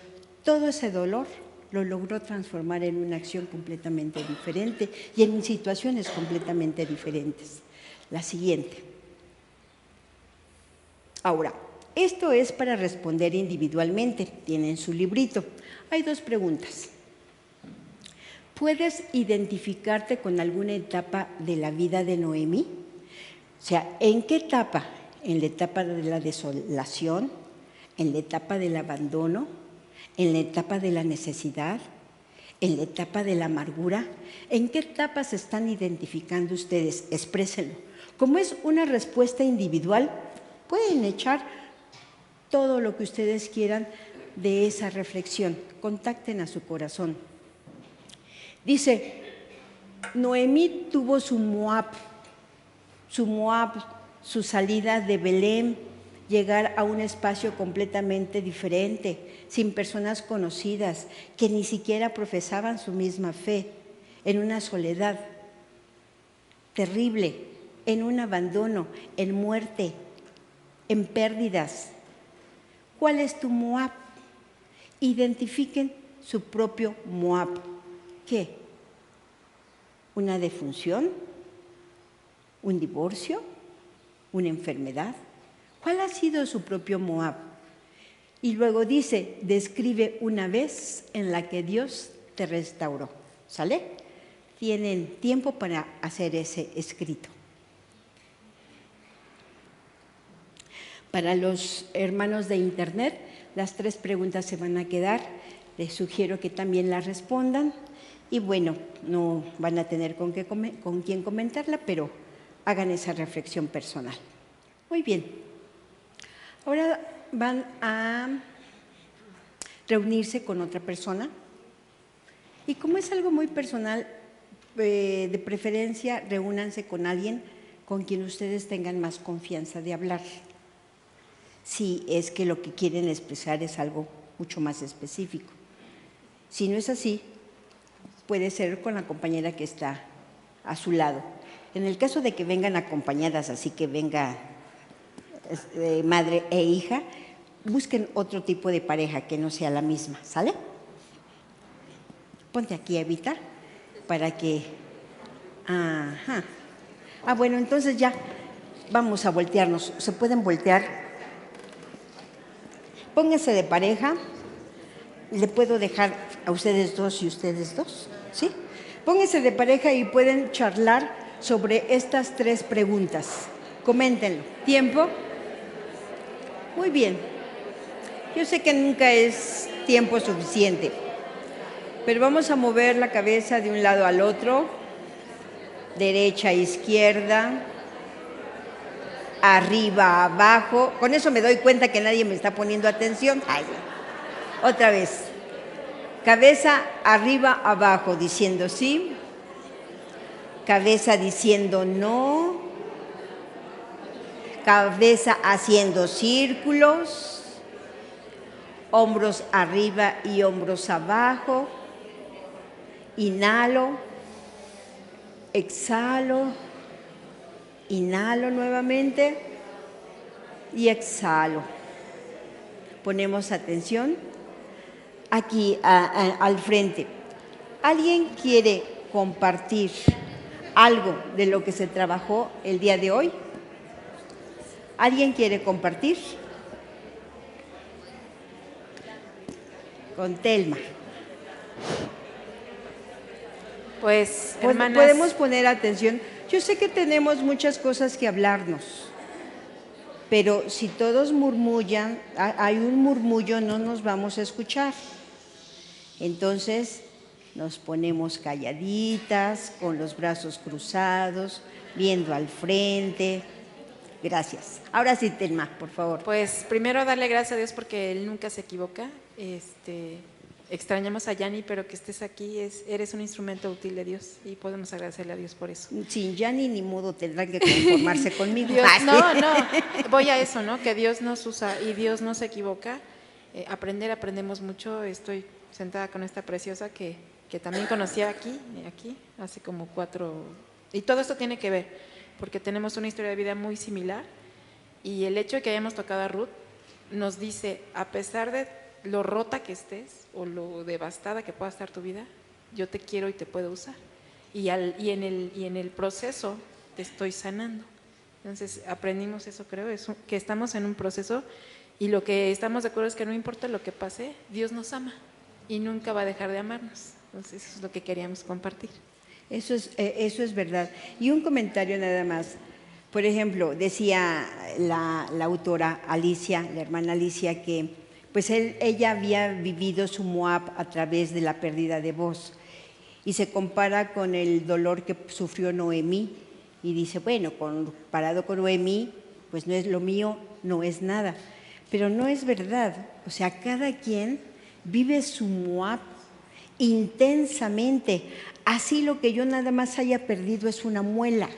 todo ese dolor lo logró transformar en una acción completamente diferente y en situaciones completamente diferentes. La siguiente. Ahora, esto es para responder individualmente. Tienen su librito. Hay dos preguntas. ¿Puedes identificarte con alguna etapa de la vida de Noemí? O sea, ¿en qué etapa? ¿En la etapa de la desolación? ¿En la etapa del abandono? ¿En la etapa de la necesidad? ¿En la etapa de la amargura? ¿En qué etapa se están identificando ustedes? Exprésenlo. Como es una respuesta individual, pueden echar todo lo que ustedes quieran de esa reflexión. Contacten a su corazón. Dice, Noemí tuvo su Moab, su salida de Belén, llegar a un espacio completamente diferente, sin personas conocidas, que ni siquiera profesaban su misma fe, en una soledad terrible, en un abandono, en muerte, en pérdidas. ¿Cuál es tu Moab? Identifiquen su propio Moab. ¿Qué? ¿Una defunción? ¿Un divorcio? ¿Una enfermedad? ¿Cuál ha sido su propio Moab? Y luego dice, describe una vez en la que Dios te restauró. ¿Sale? Tienen tiempo para hacer ese escrito. Para los hermanos de internet, las 3 preguntas se van a quedar. Les sugiero que también las respondan. Y bueno, no van a tener con quién comentarla, pero hagan esa reflexión personal. Muy bien. Ahora van a reunirse con otra persona. Y como es algo muy personal, de preferencia, reúnanse con alguien con quien ustedes tengan más confianza de hablar. Si es que lo que quieren expresar es algo mucho más específico. Si no es así, puede ser con la compañera que está a su lado. En el caso de que vengan acompañadas, así que venga madre e hija, busquen otro tipo de pareja que no sea la misma, ¿sale? Ponte aquí, Evita, para que... Ajá. Bueno, entonces ya vamos a voltearnos. ¿Se pueden voltear? Pónganse de pareja. ¿Le puedo dejar a ustedes dos y ustedes dos? ¿Sí? Pónganse de pareja y pueden charlar sobre estas 3 preguntas. Coméntenlo. ¿Tiempo? Muy bien. Yo sé que nunca es tiempo suficiente, pero vamos a mover la cabeza de un lado al otro, derecha a izquierda, arriba, abajo. Con eso me doy cuenta que nadie me está poniendo atención. Ay, otra vez. Cabeza arriba, abajo, diciendo sí. Cabeza diciendo no. Cabeza haciendo círculos. Hombros arriba y hombros abajo. Inhalo. Exhalo. Inhalo nuevamente. Y exhalo. Ponemos atención aquí al frente. ¿Alguien quiere compartir algo de lo que se trabajó el día de hoy? ¿Alguien quiere compartir? Con Telma. Pues, hermanas, podemos poner atención. Yo sé que tenemos muchas cosas que hablarnos, pero si todos murmullan, hay un murmullo, no nos vamos a escuchar. Entonces nos ponemos calladitas, con los brazos cruzados, viendo al frente. Gracias. Ahora sí, Telma, por favor. Pues primero darle gracias a Dios porque Él nunca se equivoca. Extrañamos a Yani, pero que estés aquí, eres un instrumento útil de Dios y podemos agradecerle a Dios por eso. Sin Yani ni modo tendrán que conformarse conmigo. Dios, no, voy a eso, ¿no? Que Dios nos usa y Dios no se equivoca. Aprendemos mucho. Estoy sentada con esta preciosa que también conocía aquí, hace como 4. Y todo esto tiene que ver, porque tenemos una historia de vida muy similar y el hecho de que hayamos tocado a Ruth nos dice, a pesar de lo rota que estés o lo devastada que pueda estar tu vida, yo te quiero y te puedo usar. Y en el proceso te estoy sanando. Entonces aprendimos eso, creo, que estamos en un proceso y lo que estamos de acuerdo es que no importa lo que pase, Dios nos ama y nunca va a dejar de amarnos. Entonces eso es lo que queríamos compartir. Eso es verdad. Y un comentario nada más. Por ejemplo, decía la autora Alicia, la hermana Alicia, que pues ella había vivido su Moab a través de la pérdida de voz y se compara con el dolor que sufrió Noemí y dice, bueno, comparado con Noemí, pues no es lo mío, no es nada. Pero no es verdad. O sea, cada quien vive su Moab intensamente. Así lo que yo nada más haya perdido es una muela.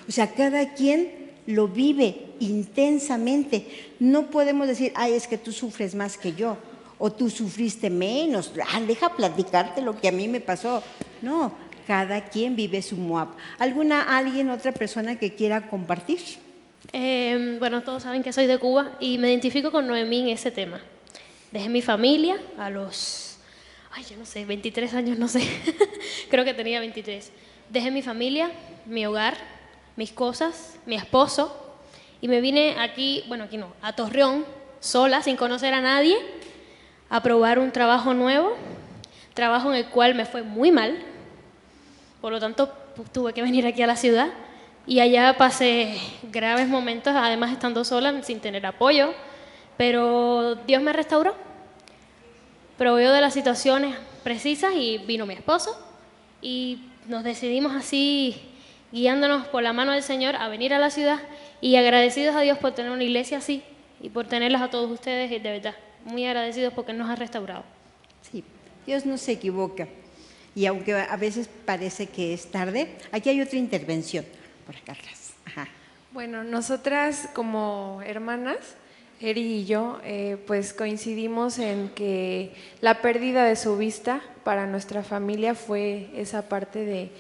O sea, cada quien lo vive intensamente. No podemos decir, ay, es que tú sufres más que yo, o tú sufriste menos, deja platicarte lo que a mí me pasó. No, cada quien vive su Moab. ¿Alguien, otra persona que quiera compartir? Bueno, todos saben que soy de Cuba y me identifico con Noemí en ese tema. Dejé mi familia a los, yo no sé, 23 años, no sé, creo que tenía 23. Dejé mi familia, mi hogar, mis cosas, mi esposo, y me vine aquí, a Torreón, sola, sin conocer a nadie, a probar un trabajo nuevo, trabajo en el cual me fue muy mal, por lo tanto tuve que venir aquí a la ciudad, y allá pasé graves momentos, además estando sola, sin tener apoyo, pero Dios me restauró, proveyó de las situaciones precisas y vino mi esposo, y nos decidimos así, guiándonos por la mano del Señor a venir a la ciudad y agradecidos a Dios por tener una iglesia así y por tenerlas a todos ustedes, y de verdad, muy agradecidos porque nos ha restaurado. Sí, Dios no se equivoca y aunque a veces parece que es tarde, aquí hay otra intervención por acá atrás. Ajá. Bueno, nosotras como hermanas, Eri y yo, pues coincidimos en que la pérdida de su vista para nuestra familia fue esa parte de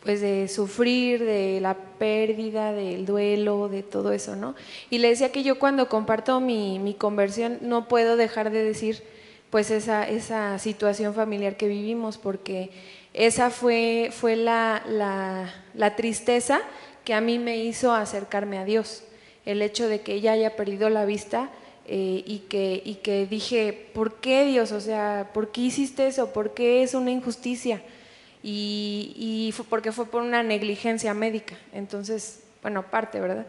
pues de sufrir, de la pérdida, del duelo, de todo eso, ¿no? Y le decía que yo cuando comparto mi conversión no puedo dejar de decir pues esa situación familiar que vivimos, porque esa fue la tristeza que a mí me hizo acercarme a Dios, el hecho de que ella haya perdido la vista y que dije, ¿por qué, Dios? O sea, ¿por qué hiciste eso? ¿Por qué es una injusticia? Y porque fue por una negligencia médica, entonces, bueno, parte, ¿verdad?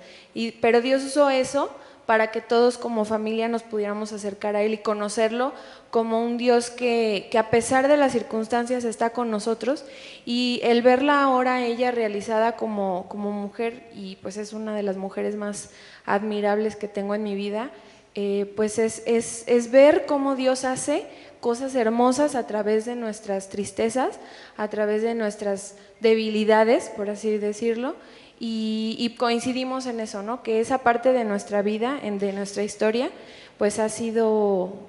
Pero Dios usó eso para que todos como familia nos pudiéramos acercar a Él y conocerlo como un Dios que a pesar de las circunstancias está con nosotros, y el verla ahora ella realizada como mujer, y pues es una de las mujeres más admirables que tengo en mi vida, pues es ver cómo Dios hace cosas hermosas a través de nuestras tristezas, a través de nuestras debilidades, por así decirlo, y coincidimos en eso, ¿no? Que esa parte de nuestra vida, de nuestra historia, pues ha sido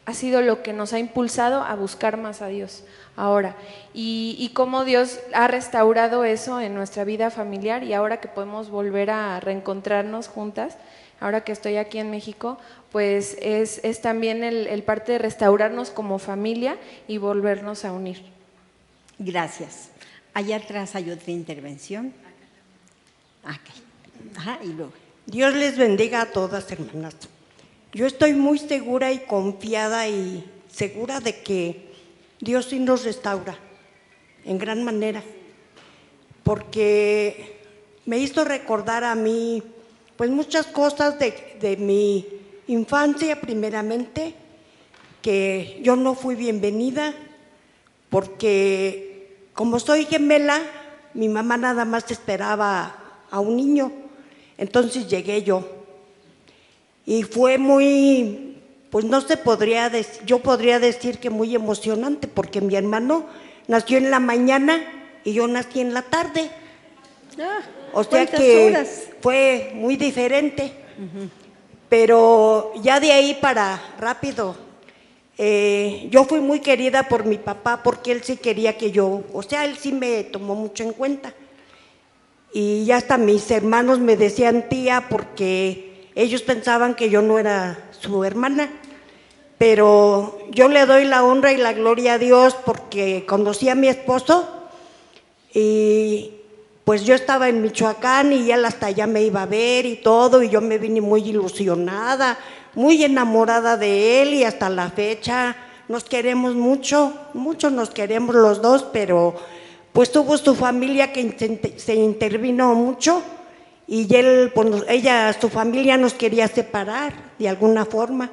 lo que nos ha impulsado a buscar más a Dios ahora, y cómo Dios ha restaurado eso en nuestra vida familiar, y ahora que podemos volver a reencontrarnos juntas, ahora que estoy aquí en México, pues es también el parte de restaurarnos como familia y volvernos a unir. Gracias. Allá atrás hay otra intervención. Okay. Ajá, y luego. Dios les bendiga a todas, hermanas. Yo estoy muy segura y confiada y segura de que Dios sí nos restaura en gran manera, porque me hizo recordar a mí pues muchas cosas de mi infancia, primeramente, que yo no fui bienvenida, porque como soy gemela, mi mamá nada más esperaba a un niño, entonces llegué yo. Y fue muy, pues no se podría decir, yo podría decir que muy emocionante, porque mi hermano nació en la mañana y yo nací en la tarde. O sea que horas? Fue muy diferente. Pero ya de ahí para rápido, yo fui muy querida por mi papá, porque él sí quería que yo, o sea, él sí me tomó mucho en cuenta. Y ya hasta mis hermanos me decían tía, porque ellos pensaban que yo no era su hermana. Pero yo le doy la honra y la gloria a Dios, porque conocí a mi esposo y pues yo estaba en Michoacán y él hasta allá me iba a ver y todo, y yo me vine muy ilusionada, muy enamorada de él, y hasta la fecha nos queremos mucho, mucho nos queremos los dos, pero pues tuvo su familia que se intervino mucho, y él, pues, su familia nos quería separar de alguna forma,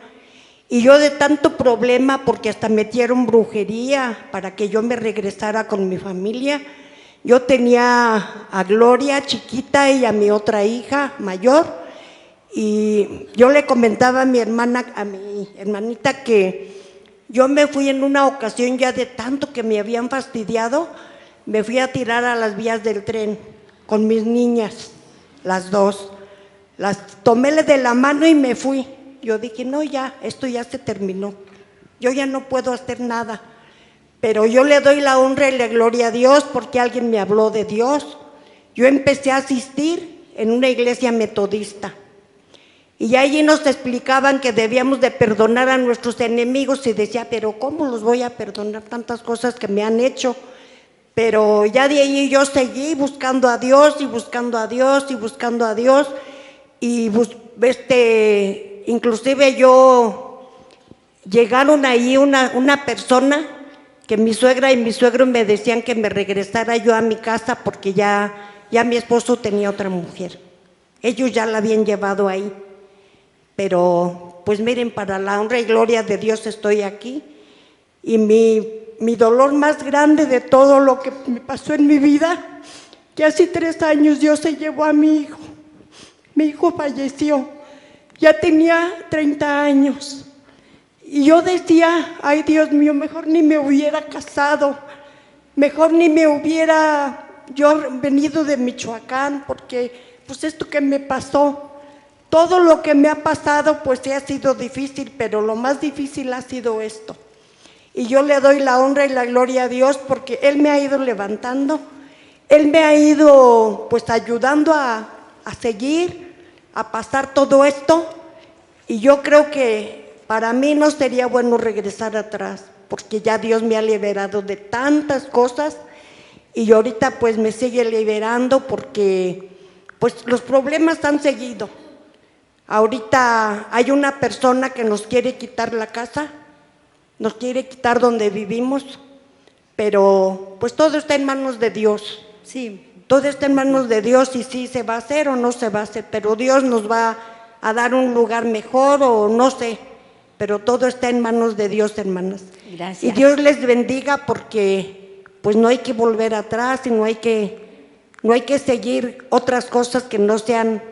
y yo de tanto problema, porque hasta metieron brujería para que yo me regresara con mi familia. Yo tenía a Gloria chiquita y a mi otra hija mayor, y yo le comentaba a mi hermanita que yo me fui en una ocasión, ya de tanto que me habían fastidiado, me fui a tirar a las vías del tren con mis niñas, las dos. Las tomé de la mano y me fui. Yo dije, no, ya, esto ya se terminó, yo ya no puedo hacer nada. Pero yo le doy la honra y la gloria a Dios, porque alguien me habló de Dios. Yo empecé a asistir en una iglesia metodista, y allí nos explicaban que debíamos de perdonar a nuestros enemigos, y decía, pero ¿cómo los voy a perdonar tantas cosas que me han hecho? Pero ya de ahí yo seguí buscando a Dios y buscando a Dios y buscando a Dios, y inclusive llegaron ahí una persona que mi suegra y mi suegro me decían que me regresara yo a mi casa, porque ya mi esposo tenía otra mujer. Ellos ya la habían llevado ahí. Pero pues miren, para la honra y gloria de Dios estoy aquí, y mi dolor más grande de todo lo que me pasó en mi vida, que hace 3 años Dios se llevó a mi hijo. Mi hijo falleció, ya tenía 30 años. Y yo decía, ay Dios mío, mejor ni me hubiera casado, mejor ni me hubiera yo venido de Michoacán, porque pues esto que me pasó, todo lo que me ha pasado pues sí ha sido difícil, pero lo más difícil ha sido esto. Y yo le doy la honra y la gloria a Dios, porque Él me ha ido levantando, Él me ha ido pues ayudando a seguir, a pasar todo esto, y yo creo que para mí no sería bueno regresar atrás, porque ya Dios me ha liberado de tantas cosas y ahorita pues me sigue liberando porque pues los problemas han seguido. Ahorita hay una persona que nos quiere quitar la casa, nos quiere quitar donde vivimos, pero pues todo está en manos de Dios. Sí. Todo está en manos de Dios y sí se va a hacer o no se va a hacer, pero Dios nos va a dar un lugar mejor o no sé, pero todo está en manos de Dios, hermanas. Gracias. Y Dios les bendiga porque pues no hay que volver atrás y no hay que seguir otras cosas que no sean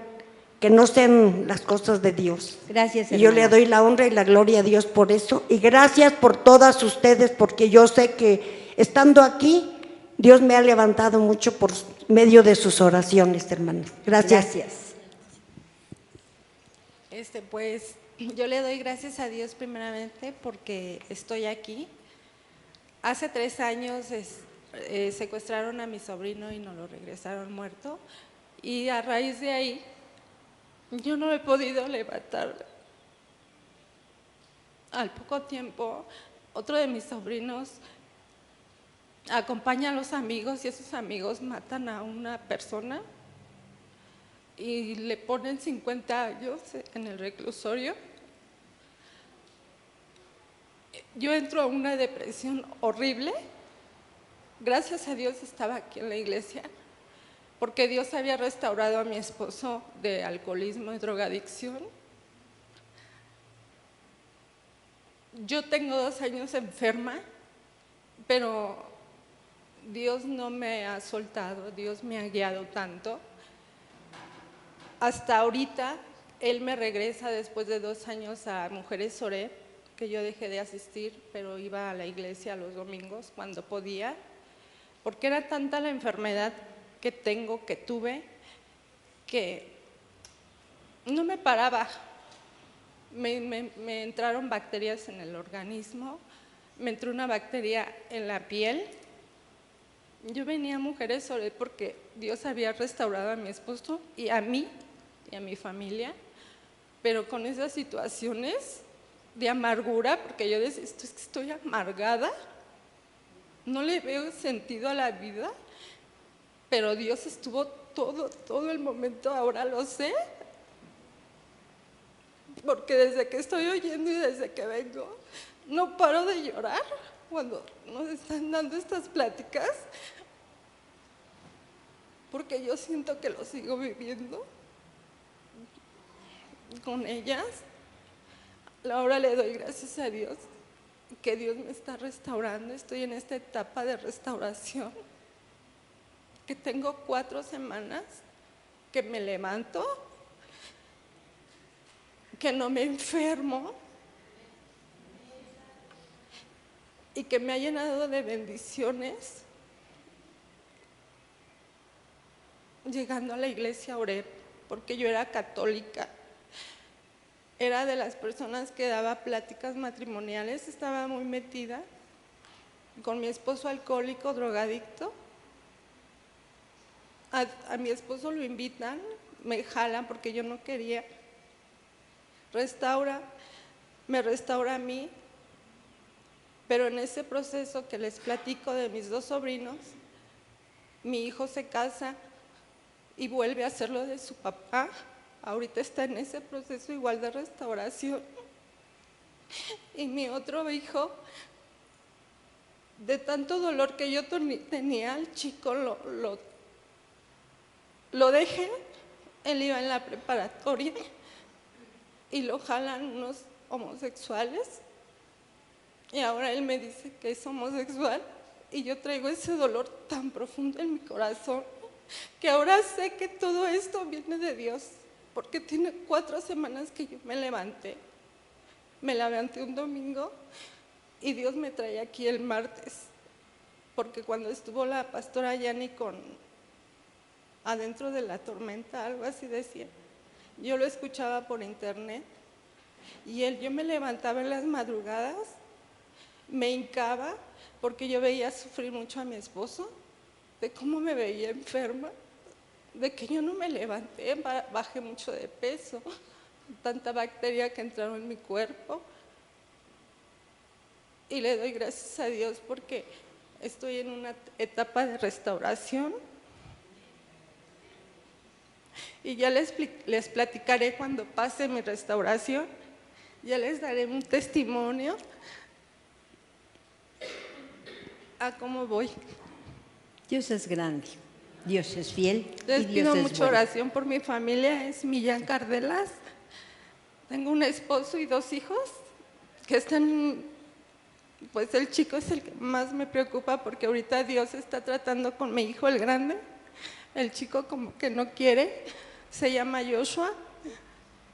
las cosas de Dios. Gracias, Y yo le hermana. doy la honra y la gloria a Dios por eso. Y gracias por todas ustedes, porque yo sé que estando aquí, Dios me ha levantado mucho por medio de sus oraciones, hermanos. Gracias. Gracias. Pues yo le doy gracias a Dios primeramente porque estoy aquí. Hace 3 años secuestraron a mi sobrino y nos lo regresaron muerto. Y a raíz de ahí, yo no he podido levantar. Al poco tiempo, otro de mis sobrinos acompaña a los amigos y esos amigos matan a una persona y le ponen 50 años en el reclusorio. Yo entro a una depresión horrible. Gracias a Dios estaba aquí en la iglesia, porque Dios había restaurado a mi esposo de alcoholismo y drogadicción. Yo tengo 2 años enferma, pero Dios no me ha soltado, Dios me ha guiado tanto. Hasta ahorita, Él me regresa después de 2 años a Mujeres Oré, que yo dejé de asistir, pero iba a la iglesia los domingos cuando podía, porque era tanta la enfermedad que tuve, que no me paraba. Me entraron bacterias en el organismo, me entró una bacteria en la piel. Yo venía a Mujeres Oré porque Dios había restaurado a mi esposo y a mí y a mi familia, pero con esas situaciones de amargura, porque yo decía, estoy amargada, no le veo sentido a la vida, pero Dios estuvo todo el momento, ahora lo sé, porque desde que estoy oyendo y desde que vengo, no paro de llorar cuando nos están dando estas pláticas, porque yo siento que lo sigo viviendo con ellas. Ahora le doy gracias a Dios que Dios me está restaurando. Estoy en esta etapa de restauración, que tengo 4 semanas que me levanto, que no me enfermo y que me ha llenado de bendiciones llegando a la iglesia Oré, porque yo era católica. Era de las personas que daba pláticas matrimoniales, estaba muy metida con mi esposo alcohólico, drogadicto. A mi esposo lo invitan, me jalan porque yo no quería. Me restaura a mí, pero en ese proceso que les platico de mis 2 sobrinos, mi hijo se casa y vuelve a hacer lo de su papá. Ahorita está en ese proceso igual de restauración. Y mi otro hijo, de tanto dolor que yo tenía, el chico lo dejé, él iba en la preparatoria y lo jalan unos homosexuales y ahora él me dice que es homosexual y yo traigo ese dolor tan profundo en mi corazón que ahora sé que todo esto viene de Dios, porque tiene 4 semanas que yo me levanté un domingo y Dios me trae aquí el martes, porque cuando estuvo la pastora Yani adentro de la tormenta, algo así decía, yo lo escuchaba por internet y yo me levantaba en las madrugadas, me hincaba porque yo veía sufrir mucho a mi esposo de cómo me veía enferma, de que yo no me levanté, bajé mucho de peso, tanta bacteria que entraron en mi cuerpo. Y le doy gracias a Dios porque estoy en una etapa de restauración. Y ya les platicaré cuando pase mi restauración, ya les daré un testimonio a cómo voy. Dios es grande, Dios es fiel. Les y Dios pido es mucha bueno. oración por mi familia, es Millán Cardelas. Tengo un esposo y 2 hijos que están, pues el chico es el que más me preocupa porque ahorita Dios está tratando con mi hijo el grande. El chico como que no quiere, se llama Joshua,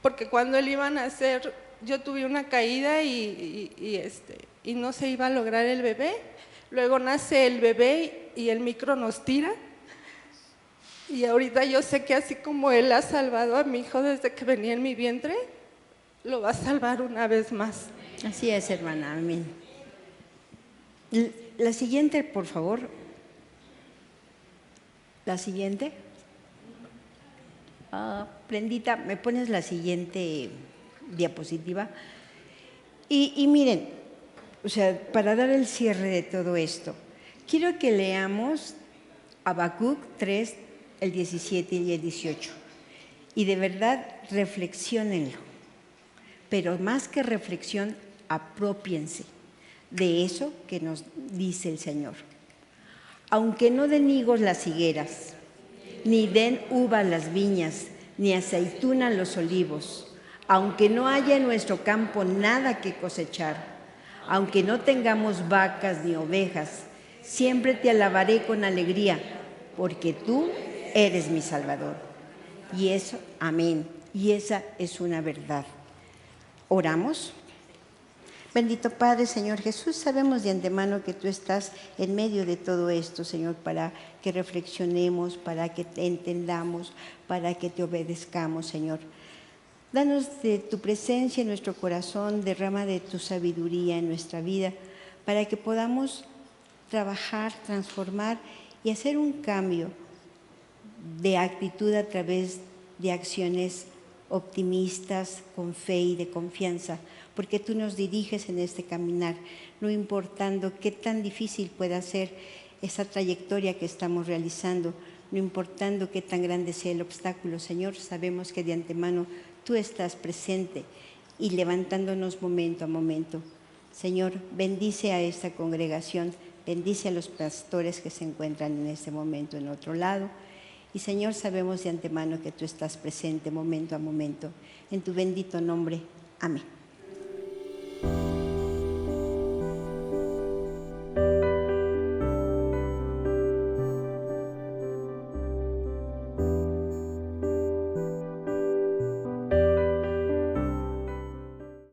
porque cuando él iba a nacer yo tuve una caída y no se iba a lograr el bebé. Luego nace el bebé y el micro nos tira. Y ahorita yo sé que así como Él ha salvado a mi hijo desde que venía en mi vientre, lo va a salvar una vez más. Así es, hermana, amén. La siguiente, por favor. La siguiente. Prendita, ¿me pones la siguiente diapositiva? Y miren, o sea, para dar el cierre de todo esto, quiero que leamos Habacuc 3, el 17 y el 18. Y de verdad, reflexionenlo. Pero más que reflexión, apropiense de eso que nos dice el Señor. Aunque no den higos las higueras, ni den uvas las viñas, ni aceituna los olivos, aunque no haya en nuestro campo nada que cosechar, aunque no tengamos vacas ni ovejas, siempre te alabaré con alegría, porque tú eres mi Salvador. Y eso, amén, y esa es una verdad. ¿Oramos? Bendito Padre, Señor Jesús, sabemos de antemano que tú estás en medio de todo esto, Señor, para que reflexionemos, para que te entendamos, para que te obedezcamos, Señor. Danos de tu presencia en nuestro corazón, derrama de tu sabiduría en nuestra vida, para que podamos trabajar, transformar y hacer un cambio de actitud a través de acciones optimistas, con fe y de confianza, porque tú nos diriges en este caminar, no importando qué tan difícil pueda ser esa trayectoria que estamos realizando, no importando qué tan grande sea el obstáculo, Señor, sabemos que de antemano tú estás presente y levantándonos momento a momento. Señor, bendice a esta congregación, bendice a los pastores que se encuentran en este momento en otro lado. Y Señor, sabemos de antemano que tú estás presente momento a momento. En tu bendito nombre. Amén.